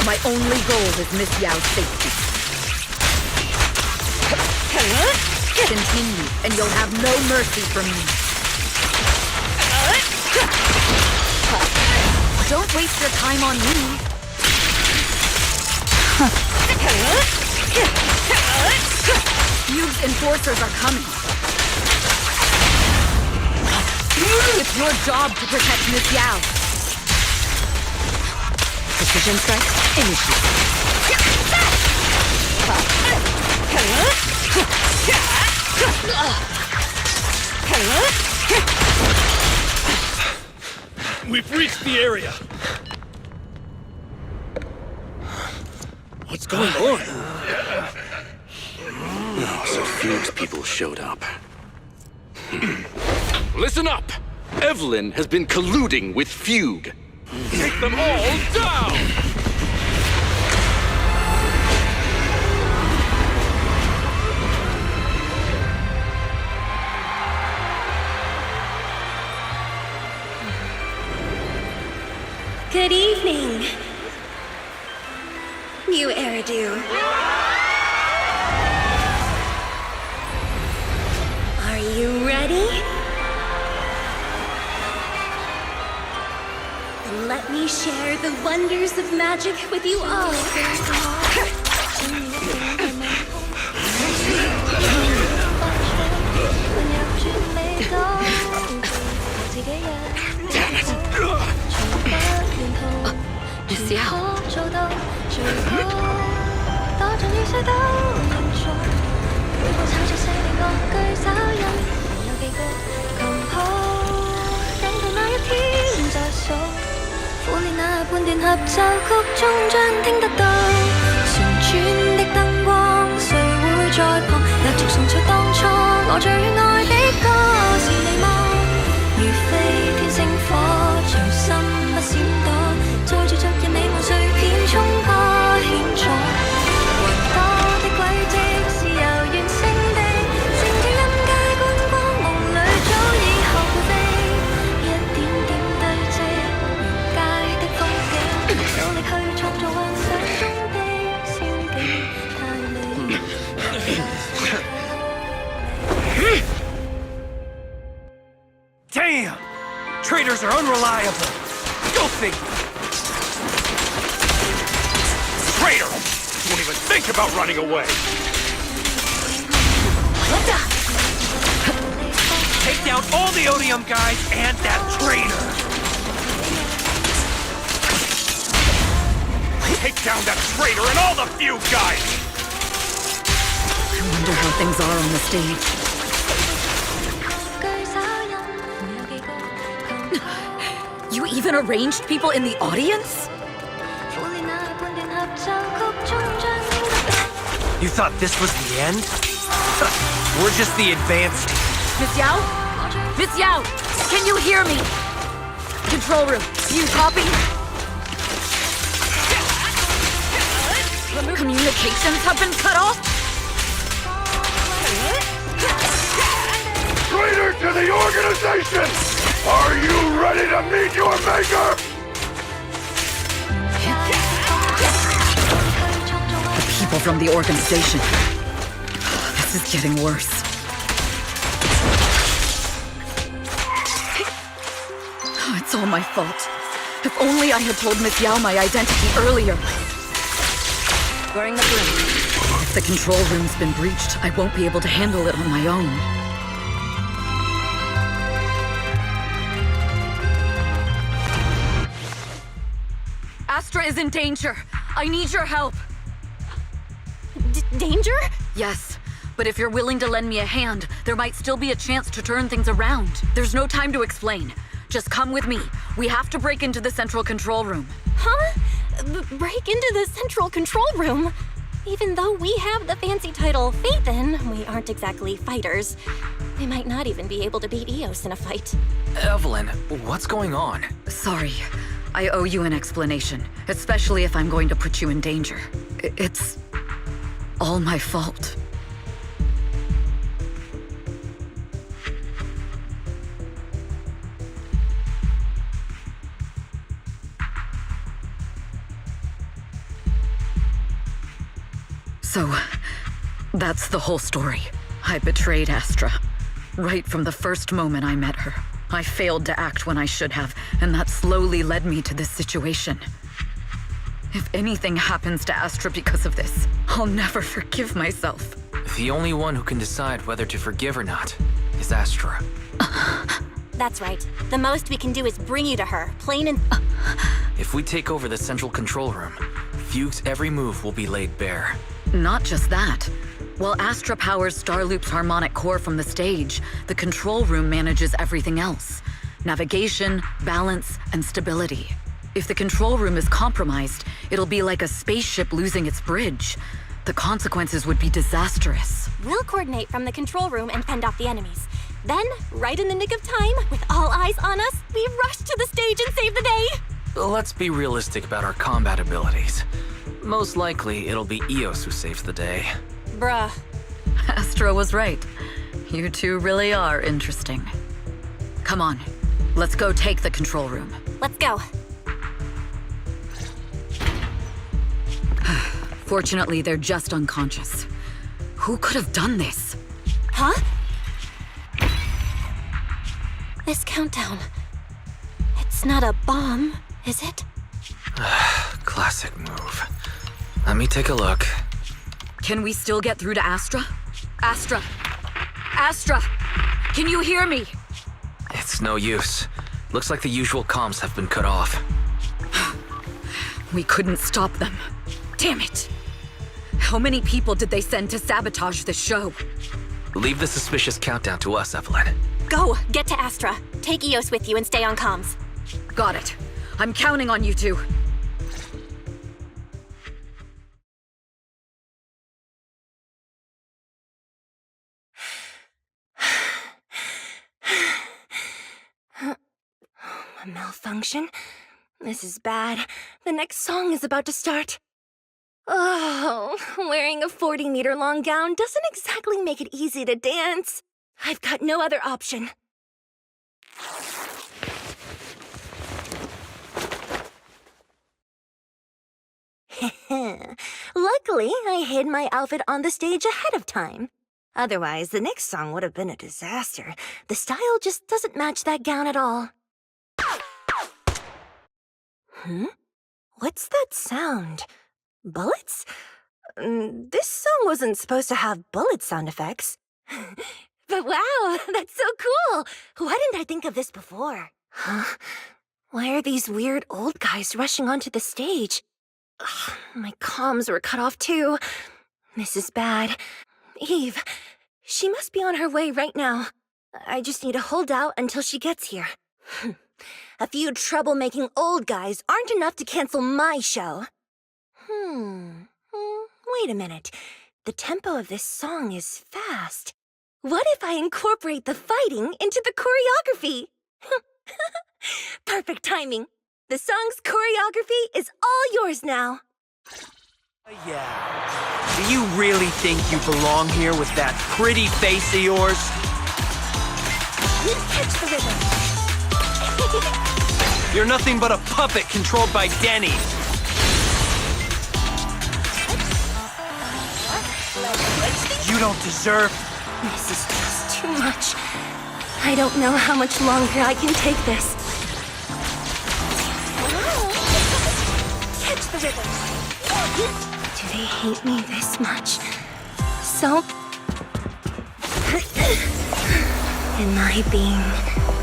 My only goal is Miss Yao's safety. Continue, and you'll have no mercy from me. Don't waste your time on me. Fugue's enforcers are coming. It's your job to protect Miss Yao. Precision strike, initiate. We've reached the area. What's going on? Oh, so Fugue's people showed up. Listen up! Evelyn has been colluding with Fugue. Take them all down! Good evening, new Eridu. Are you ready? Then let me share the wonders of magic with you all. Miss Yao. Damn! Traitors are unreliable. Go figure. Traitor! Won't even think about running away. Take down all the Odium guys and that traitor. Take down that traitor and all the Fugue guys. I wonder how things are on the stage. You even arranged people in the audience? You thought this was the end? We're just the advanced team. Miss Yao? Miss Yao! Can you hear me? Control room, do you copy? Communications have been cut off? Traitor to the organization! Are you ready to meet your maker? people from the organization. This is getting worse. It's all my fault. If only I had told Miss Yao my identity earlier. Wearing the room. If the control room's been breached, I won't be able to handle it on my own. Astra is in danger. I need your help. Danger? Yes, but if you're willing to lend me a hand, there might still be a chance to turn things around. There's no time to explain. Just come with me. We have to break into the central control room. Huh? Break into the central control room? Even though we have the fancy title Phaethon, we aren't exactly fighters. We might not even be able to beat Eos in a fight. Evelyn, what's going on? Sorry. I owe you an explanation, especially if I'm going to put you in danger. It's all my fault. So, that's the whole story. I betrayed Astra. Right from the first moment I met her. I failed to act when I should have, and that slowly led me to this situation. If anything happens to Astra because of this, I'll never forgive myself. The only one who can decide whether to forgive or not is Astra. That's right. The most we can do is bring you to her, plain and... If we take over the central control room, Fugue's every move will be laid bare. Not just that. While Astra powers Starloop's harmonic core from the stage, the control room manages everything else. Navigation, balance, and stability. If the control room is compromised, it'll be like a spaceship losing its bridge. The consequences would be disastrous. We'll coordinate from the control room and fend off the enemies. Then, right in the nick of time, with all eyes on us, we rush to the stage and save the day! Let's be realistic about our combat abilities. Most likely, it'll be Eos who saves the day. Bruh. Astra was right. You two really are interesting. Come on, let's go take the control room. Let's go. Fortunately, they're just unconscious. Who could have done this? Huh? This countdown. It's not a bomb, is it? Classic move. Let me take a look. Can we still get through to Astra? Astra! Astra! Can you hear me? It's no use. Looks like the usual comms have been cut off. We couldn't stop them. Damn it! How many people did they send to sabotage the show? Leave the suspicious countdown to us, Evelyn. Go! Get to Astra. Take Eos with you and stay on comms. Got it. I'm counting on you two. A malfunction? This is bad. The next song is about to start. Oh, wearing a 40-meter-long gown doesn't exactly make it easy to dance. I've got no other option. Luckily, I hid my outfit on the stage ahead of time. Otherwise, the next song would have been a disaster. The style just doesn't match that gown at all. What's that sound? Bullets? This song wasn't supposed to have bullet sound effects. But wow, that's so cool! Why didn't I think of this before? Huh? Why are these weird old guys rushing onto the stage? Ugh, my comms were cut off too. This is bad. Eve, she must be on her way right now. I just need to hold out until she gets here. A few troublemaking old guys aren't enough to cancel my show. Wait a minute. The tempo of this song is fast. What if I incorporate the fighting into the choreography? Perfect timing. The song's choreography is all yours now. Yeah. Do you really think you belong here with that pretty face of yours? Catch the rhythm. You're nothing but a puppet controlled by Denny. don't deserve. This is just too much. I don't know how much longer I can take this. Catch the rhythm. Do they hate me this much? So... Am I being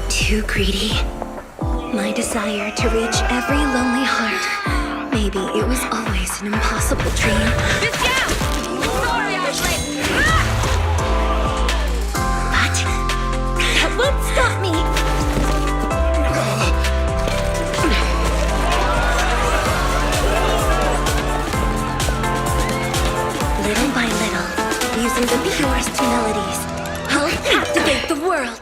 too greedy? My desire to reach every lonely heart. Maybe it was always an impossible dream. Sorry, Ashley! But that won't stop me! Little by little, using the purest melodies, I'll captivate the world!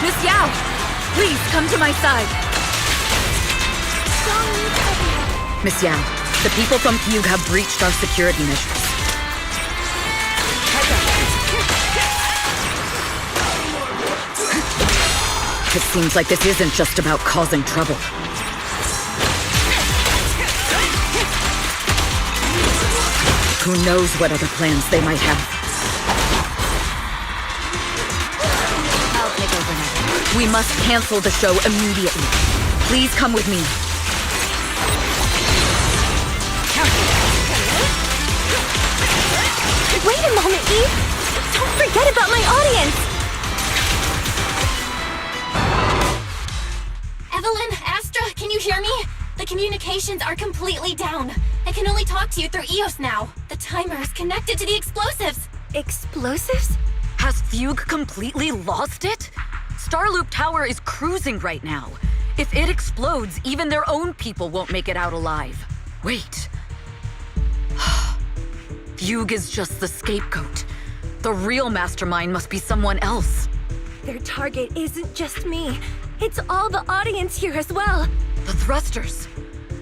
Miss Yao! Please, come to my side! Miss Yao, the people from Fugue have breached our security measures. It seems like this isn't just about causing trouble. Who knows what other plans they might have. I'll take over now. We must cancel the show immediately. Please come with me. Wait a moment, Eve! Don't forget about my audience! Evelyn, Astra, can you hear me? The communications are completely down. I can only talk to you through EOS now. The timer is connected to the explosives. Explosives? Has Fugue completely lost it? Starloop Tower is cruising right now. If it explodes, even their own people won't make it out alive. Wait. Fugue is just the scapegoat. The real mastermind must be someone else. Their target isn't just me. It's all the audience here as well. The thrusters.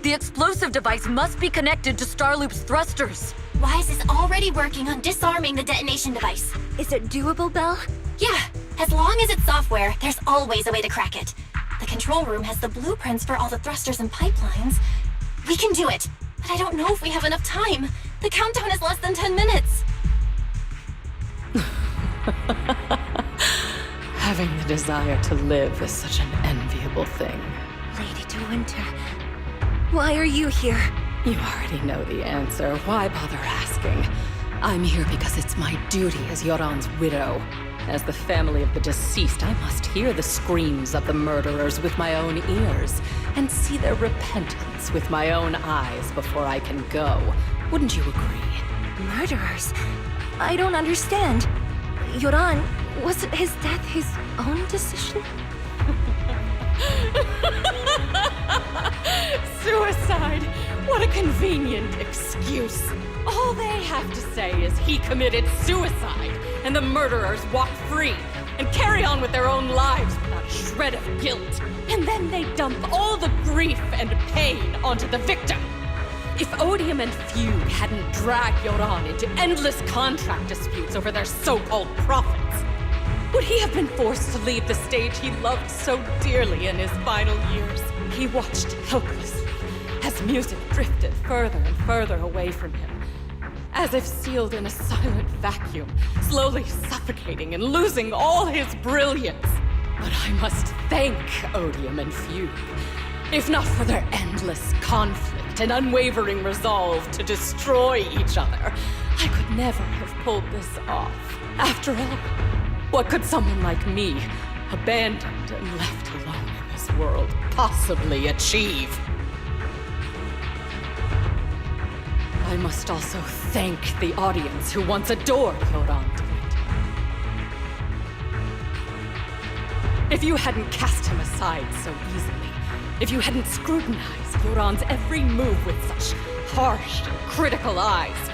The explosive device must be connected to Starloop's thrusters. Wise is already working on disarming the detonation device. Is it doable, Belle? Yeah, as long as it's software, there's always a way to crack it. The control room has the blueprints for all the thrusters and pipelines. We can do it, but I don't know if we have enough time. The countdown is less than 10 minutes. Having the desire to live is such an enviable thing. Lady De Winter, why are you here? You already know the answer. Why bother asking? I'm here because it's my duty as Yoran's widow. As the family of the deceased, I must hear the screams of the murderers with my own ears and see their repentance with my own eyes before I can go. Wouldn't you agree? Murderers? I don't understand. Yoran, wasn't his death his own decision? Suicide! What a convenient excuse. All they have to say is he committed suicide, and the murderers walk free and carry on with their own lives without a shred of guilt. And then they dump all the grief and pain onto the victim. If Odium and Fugue hadn't dragged Yoran into endless contract disputes over their so-called profits, would he have been forced to leave the stage he loved so dearly in his final years? He watched helplessly as music drifted further and further away from him, as if sealed in a silent vacuum, slowly suffocating and losing all his brilliance. But I must thank Odium and Fugue, if not for their endless conflict and unwavering resolve to destroy each other, I could never have pulled this off. After all, what could someone like me, abandoned and left alone in this world, possibly achieve? I must also thank the audience who once adored Yoran De Winter. If you hadn't cast him aside so easily, if you hadn't scrutinized Yoran's every move with such harsh and critical eyes,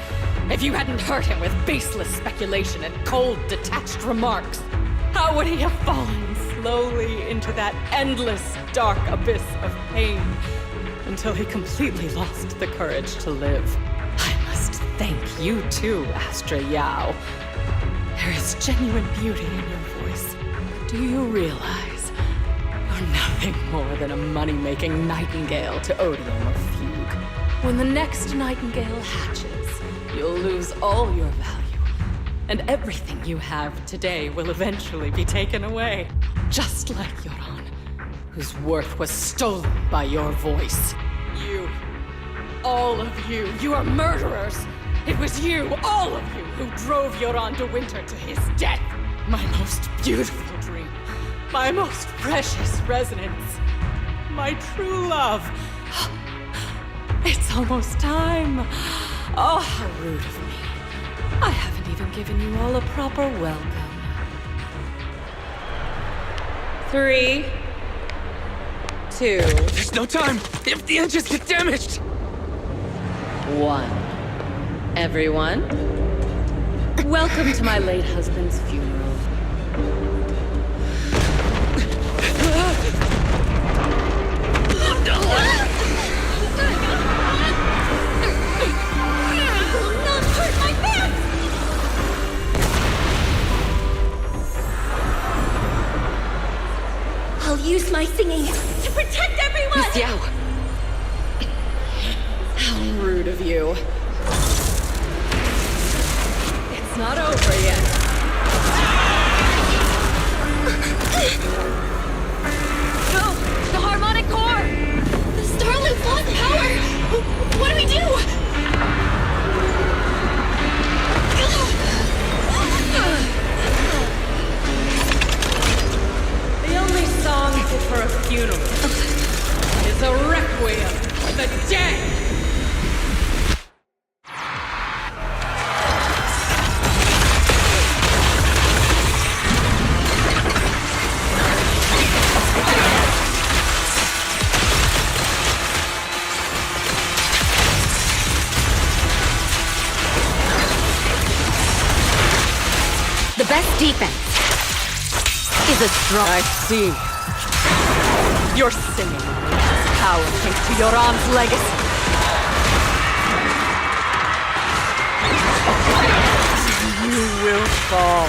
if you hadn't hurt him with baseless speculation and cold, detached remarks, how would he have fallen slowly into that endless, dark abyss of pain until he completely lost the courage to live? I must thank you too, Astra Yao. There is genuine beauty in your voice. But do you realize you're nothing more than a money-making nightingale to Odium or Fugue? When the next nightingale hatches, you'll lose all your value. And everything you have today will eventually be taken away. Just like Yoran, whose worth was stolen by your voice. You, all of you, you are murderers! It was you, all of you, who drove Yoran de Winter to his death! My most beautiful dream, my most precious resonance, my true love. It's almost time. Oh, how rude of me. I haven't even given you all a proper welcome. 3, 2... There's no time! If the engines get damaged! 1. Everyone, welcome to my late husband's funeral. I'll use my singing to protect everyone! Miss Yao! How rude of you. It's not over yet. No! The harmonic core! The Starloop lost power! What do we do? The only song fit for a funeral is a requiem for the dead! The best defense is a strong... I see. You're singing this power thanks to Yoran's legacy. You will fall.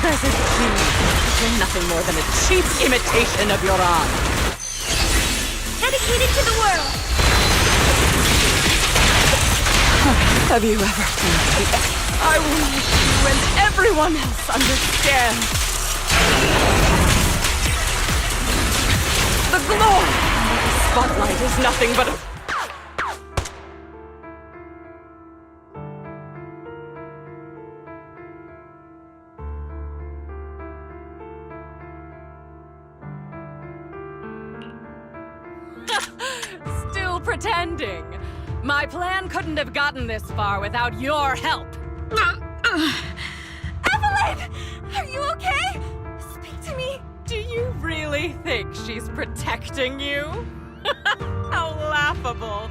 Desert King, you're nothing more than a cheap imitation of Yoran. Dedicated to the world! Have you ever seen me? I will make you and everyone else understand. The glory of the spotlight is nothing but a... Still pretending. My plan couldn't have gotten this far without your help. Evelyn! Are you okay? Speak to me. Do you really think she's protecting you? How laughable.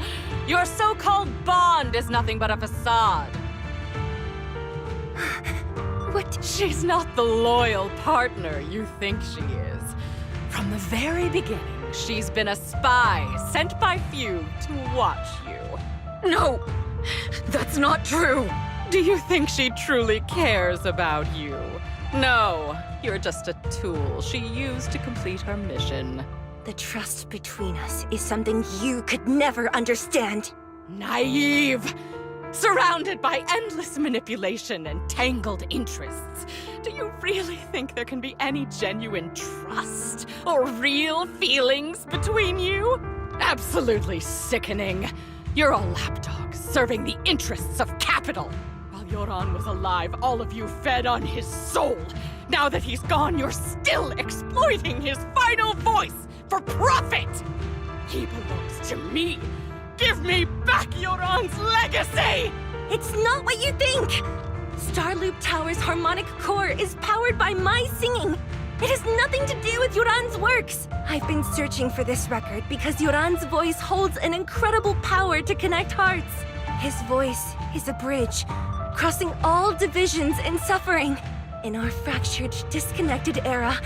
Your so-called bond is nothing but a facade. What? She's not the loyal partner you think she is. From the very beginning, she's been a spy sent by few to watch you. No! That's not true! Do you think she truly cares about you? No, you're just a tool she used to complete her mission. The trust between us is something you could never understand. Naive! Surrounded by endless manipulation and tangled interests. Do you really think there can be any genuine trust or real feelings between you? Absolutely sickening. You're a lapdog serving the interests of capital. While Yoran was alive, all of you fed on his soul. Now that he's gone, you're still exploiting his final voice for profit. He belongs to me. Give me back Yoran's legacy! It's not what you think! Starloop Tower's harmonic core is powered by my singing. It has nothing to do with Yoran's works. I've been searching for this record because Yoran's voice holds an incredible power to connect hearts. His voice is a bridge, crossing all divisions and suffering. In our fractured, disconnected era,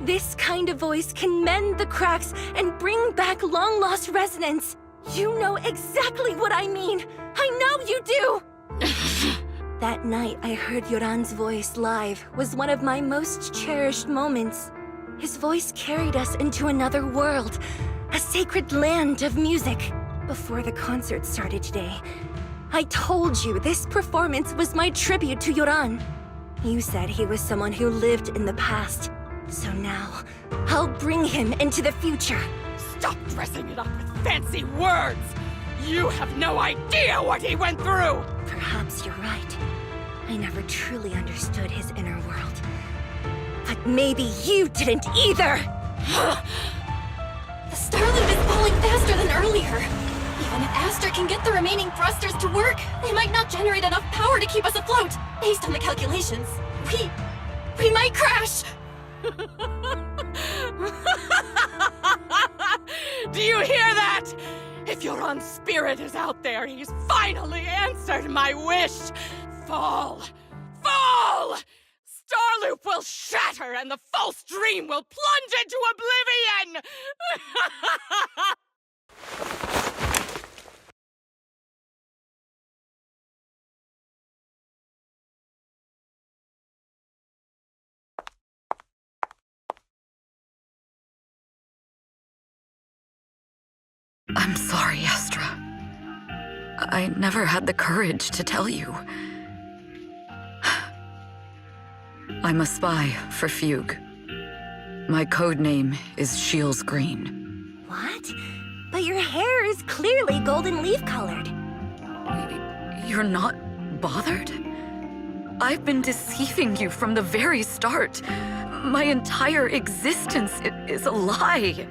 this kind of voice can mend the cracks and bring back long-lost resonance. You know exactly what I mean! I know you do! That night I heard Yoran's voice live was one of my most cherished moments. His voice carried us into another world, a sacred land of music. Before the concert started today, I told you this performance was my tribute to Yoran. You said he was someone who lived in the past. So now, I'll bring him into the future. Stop dressing it up with fancy words! You have no idea what he went through! Perhaps you're right. I never truly understood his inner world. But maybe you didn't either! The star loop is falling faster than earlier. Even if Aster can get the remaining thrusters to work, they might not generate enough power to keep us afloat. Based on the calculations, we might crash. Do you hear that? If Yoran's spirit is out there, he's finally answered my wish. Fall! Fall! Starloop will shatter and the false dream will plunge into oblivion! I'm sorry, Astra. I never had the courage to tell you. I'm a spy for Fugue. My code name is Shields Green. What? But your hair is clearly golden leaf colored. You're not bothered? I've been deceiving you from the very start. My entire existence is a lie.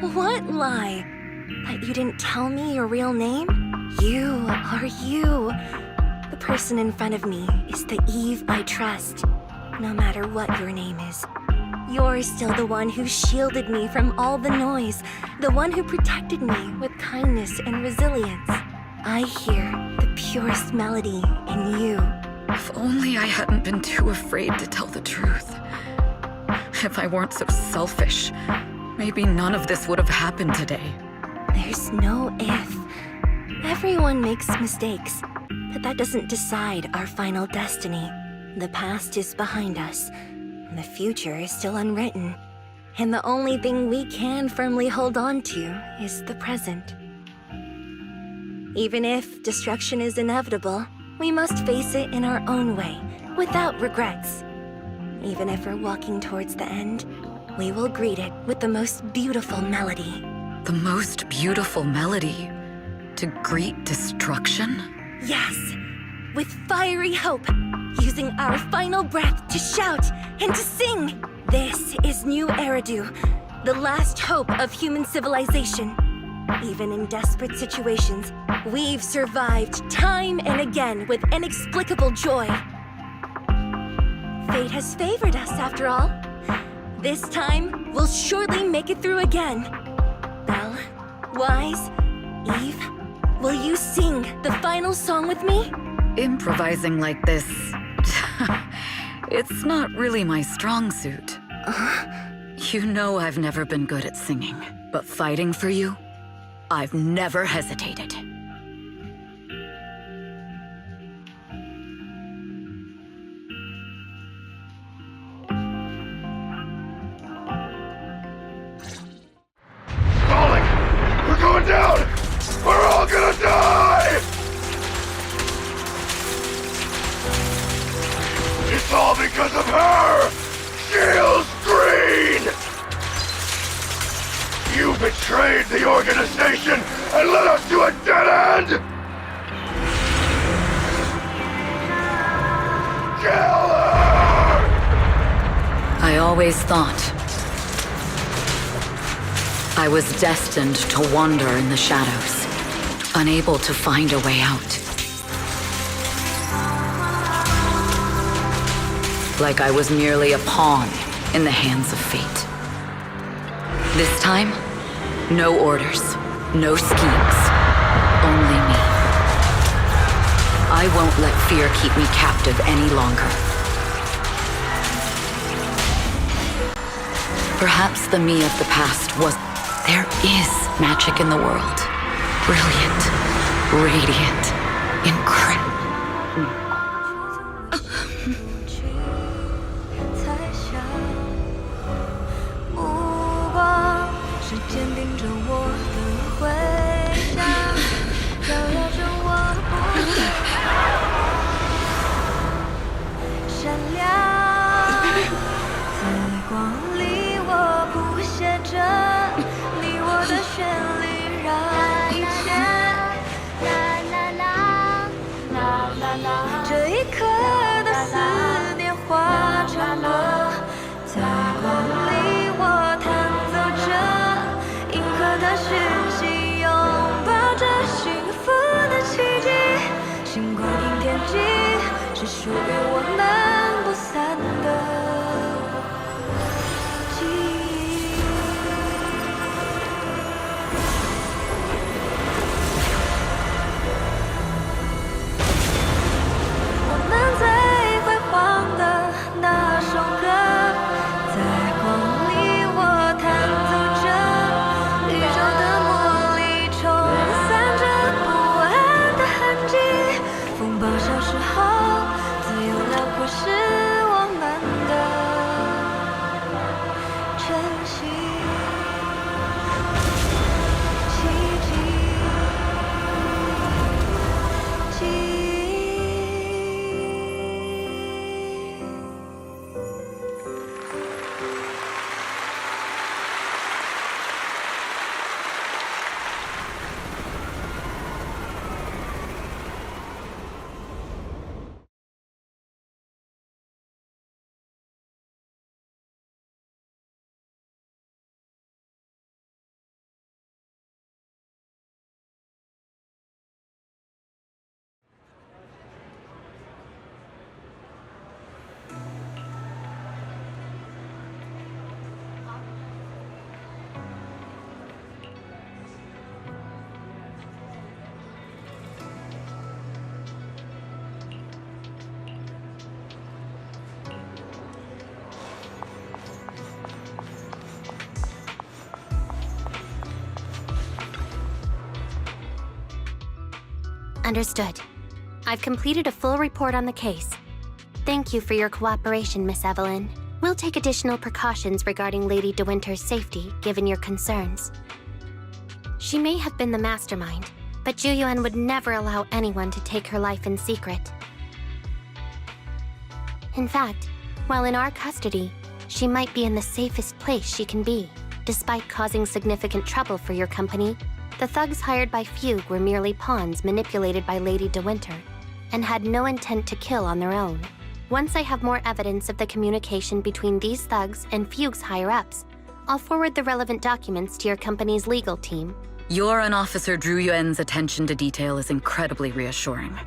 What lie? That you didn't tell me your real name? You are you. The person in front of me is the Eve I trust, no matter what your name is. You're still the one who shielded me from all the noise, the one who protected me with kindness and resilience. I hear the purest melody in you. If only I hadn't been too afraid to tell the truth. If I weren't so selfish, maybe none of this would have happened today. There's no if. Everyone makes mistakes, but that doesn't decide our final destiny. The past is behind us. The future is still unwritten. And the only thing we can firmly hold on to is the present. Even if destruction is inevitable, we must face it in our own way, without regrets. Even if we're walking towards the end, we will greet it with the most beautiful melody. The most beautiful melody? To greet destruction? Yes, with fiery hope, using our final breath to shout and to sing. This is New Eridu, the last hope of human civilization. Even in desperate situations, we've survived time and again with inexplicable joy. Fate has favored us, after all. This time, we'll surely make it through again. Belle, Wise, Eve, will you sing the final song with me? Improvising like this... it's not really my strong suit. You know I've never been good at singing, but fighting for you, I've never hesitated. Falling! We're going down! We're all gonna die! It's all because of her! Shields Green! You betrayed the organization and led us to a dead end! Kill her! I always thought I was destined to wander in the shadows, unable to find a way out. Like I was merely a pawn in the hands of fate. This time, no orders, no schemes, only me. I won't let fear keep me captive any longer. Perhaps the me of the past was... There is magic in the world. Brilliant, radiant, incredible. 是坚定着我的回响，照耀着我不闪亮。在光里，我谱写着你我的旋律，让一切这一刻的思念化成歌。在光里，我弹奏着银河的讯息，拥抱着幸福的奇迹。星光映天际，是属于我们不散的记忆。我们最辉煌的那首歌，在光里我弹奏着，宇宙的魔力冲散着不安的痕迹。风暴消失后，自由辽阔是我们的晨曦，奇迹，记忆。 Understood. I've completed a full report on the case. Thank you for your cooperation, Miss Evelyn. We'll take additional precautions regarding Lady De Winter's safety, given your concerns. She may have been the mastermind, but Juyuan would never allow anyone to take her life in secret. In fact, while in our custody, she might be in the safest place she can be. Despite causing significant trouble for your company, the thugs hired by Fugue were merely pawns manipulated by Lady De Winter, and had no intent to kill on their own. Once I have more evidence of the communication between these thugs and Fugue's higher-ups, I'll forward the relevant documents to your company's legal team. Your and Officer Zhu Yuan's attention to detail is incredibly reassuring.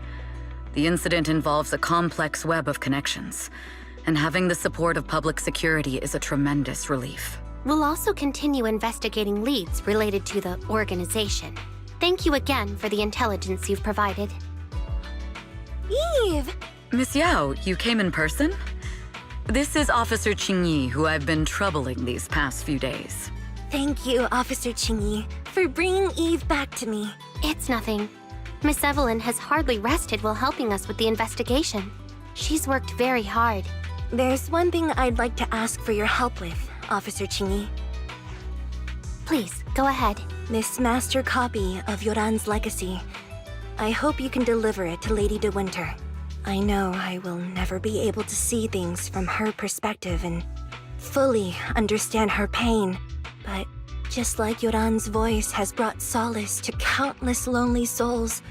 The incident involves a complex web of connections, and having the support of public security is a tremendous relief. We'll also continue investigating leads related to the organization. Thank you again for the intelligence you've provided. Eve! Miss Yao, you came in person? This is Officer Qingyi, who I've been troubling these past few days. Thank you, Officer Qingyi, for bringing Eve back to me. It's nothing. Miss Evelyn has hardly rested while helping us with the investigation. She's worked very hard. There's one thing I'd like to ask for your help with, Officer Qingyi. Please, go ahead. This master copy of Yoran's legacy. I hope you can deliver it to Lady De Winter. I know I will never be able to see things from her perspective and fully understand her pain, but just like Yoran's voice has brought solace to countless lonely souls,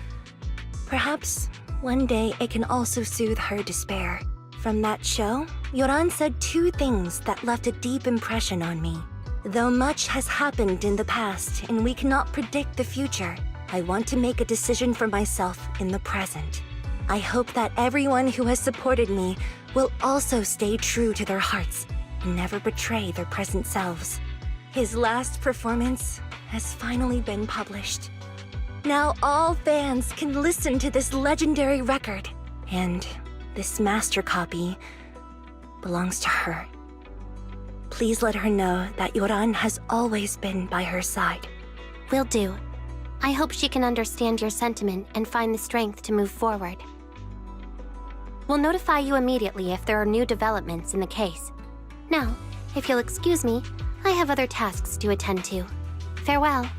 perhaps one day it can also soothe her despair. From that show, Yoran said two things that left a deep impression on me. Though much has happened in the past and we cannot predict the future, I want to make a decision for myself in the present. I hope that everyone who has supported me will also stay true to their hearts and never betray their present selves. His last performance has finally been published. Now all fans can listen to this legendary record, and this master copy belongs to her. Please let her know that Yoran has always been by her side. Will do. I hope she can understand your sentiment and find the strength to move forward. We'll notify you immediately if there are new developments in the case. Now, if you'll excuse me, I have other tasks to attend to. Farewell.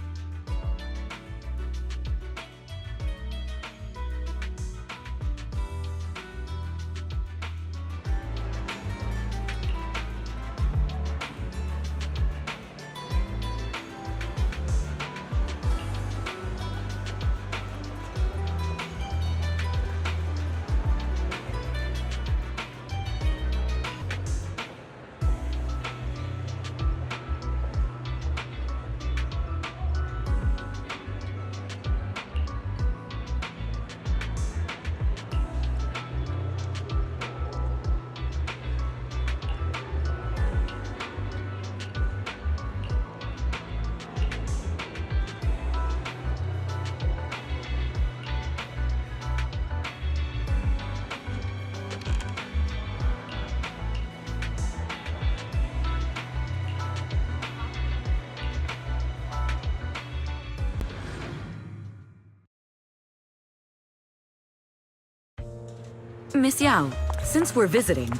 Miss Yao, since we're visiting,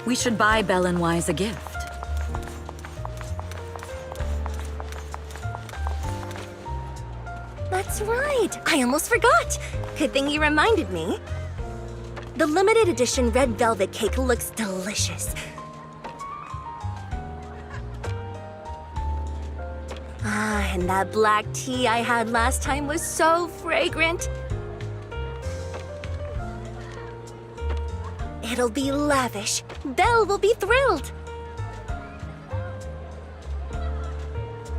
we should buy Belle and Wise a gift. That's right. I almost forgot. Good thing you reminded me. The limited edition red velvet cake looks delicious. Ah, and that black tea I had last time was so fragrant. It'll be lavish. Belle will be thrilled.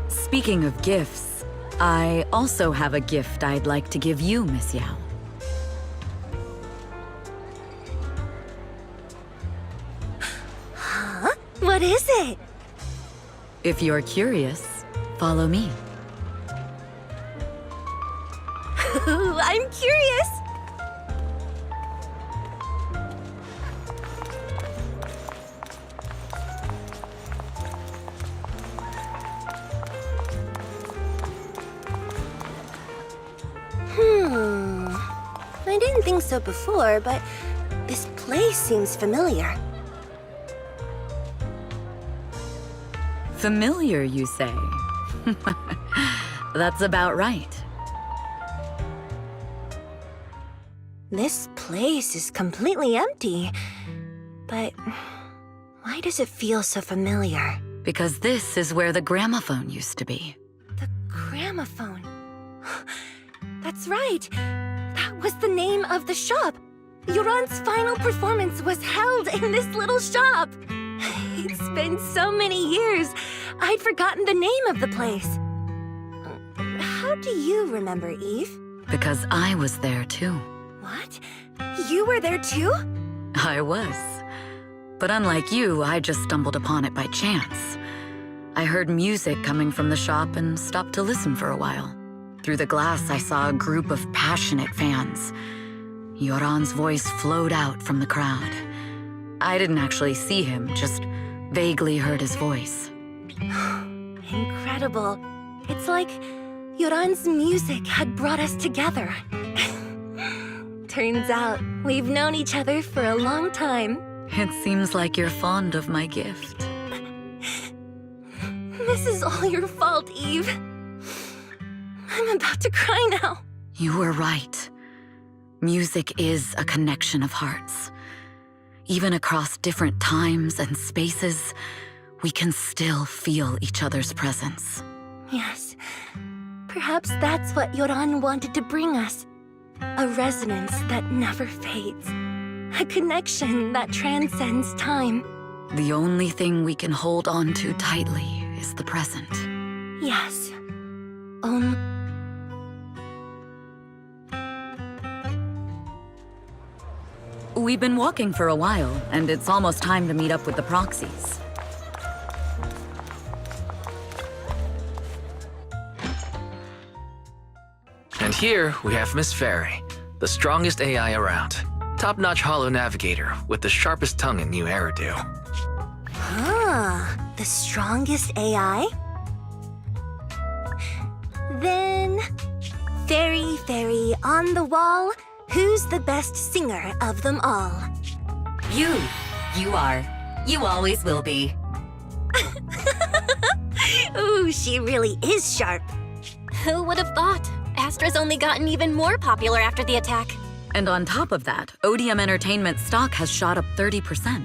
Speaking of gifts, I also have a gift I'd like to give you, Miss Yao. Huh? What is it? If you're curious, follow me. I'm curious. I didn't think so before, but this place seems familiar. Familiar, you say? That's about right. This place is completely empty. But why does it feel so familiar? Because this is where the gramophone used to be. The gramophone. That's right. That was the name of the shop. Yoran's final performance was held in this little shop. It's been so many years, I'd forgotten the name of the place. How do you remember, Eve? Because I was there too. What? You were there too? I was. But unlike you, I just stumbled upon it by chance. I heard music coming from the shop and stopped to listen for a while. Through the glass, I saw a group of passionate fans. Yoran's voice flowed out from the crowd. I didn't actually see him, just vaguely heard his voice. Incredible. It's like Yoran's music had brought us together. Turns out, we've known each other for a long time. It seems like you're fond of my gift. This is all your fault, Eve. I'm about to cry now. You were right. Music is a connection of hearts. Even across different times and spaces, we can still feel each other's presence. Yes. Perhaps that's what Yoran wanted to bring us. A resonance that never fades. A connection that transcends time. The only thing we can hold on to tightly is the present. Yes. We've been walking for a while, and it's almost time to meet up with the proxies. And here we have Miss Fairy, the strongest AI around. Top-notch holo navigator with the sharpest tongue in New Eridu. Ah, the strongest AI? Then Fairy, fairy, on the wall, who's the best singer of them all? You. You are. You always will be. Ooh, she really is sharp. Who would have thought? Astra's only gotten even more popular after the attack. And on top of that, Odium Entertainment stock has shot up 30%.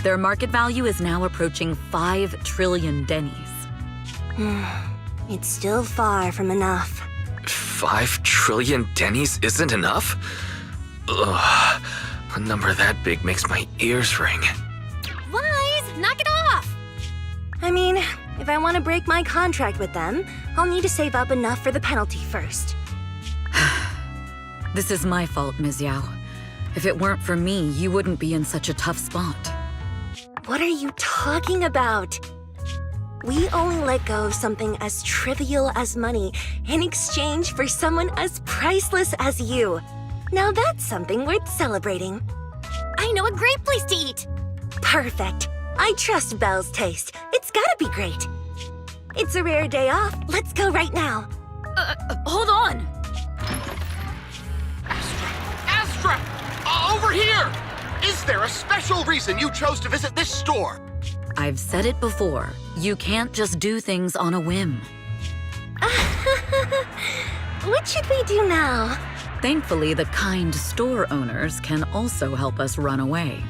Their market value is now approaching 5 trillion dennies. It's still far from enough. 5 trillion dennies isn't enough? Ugh, a number that big makes my ears ring. Wise, knock it off! I mean, if I want to break my contract with them, I'll need to save up enough for the penalty first. This is my fault, Ms. Yao. If it weren't for me, you wouldn't be in such a tough spot. What are you talking about? We only let go of something as trivial as money in exchange for someone as priceless as you. Now that's something worth celebrating. I know a great place to eat! Perfect. I trust Belle's taste. It's gotta be great. It's a rare day off. Let's go right now. Hold on! Astra! Over here! Is there a special reason you chose to visit this store? I've said it before. You can't just do things on a whim. What should we do now? Thankfully, the kind store owners can also help us run away.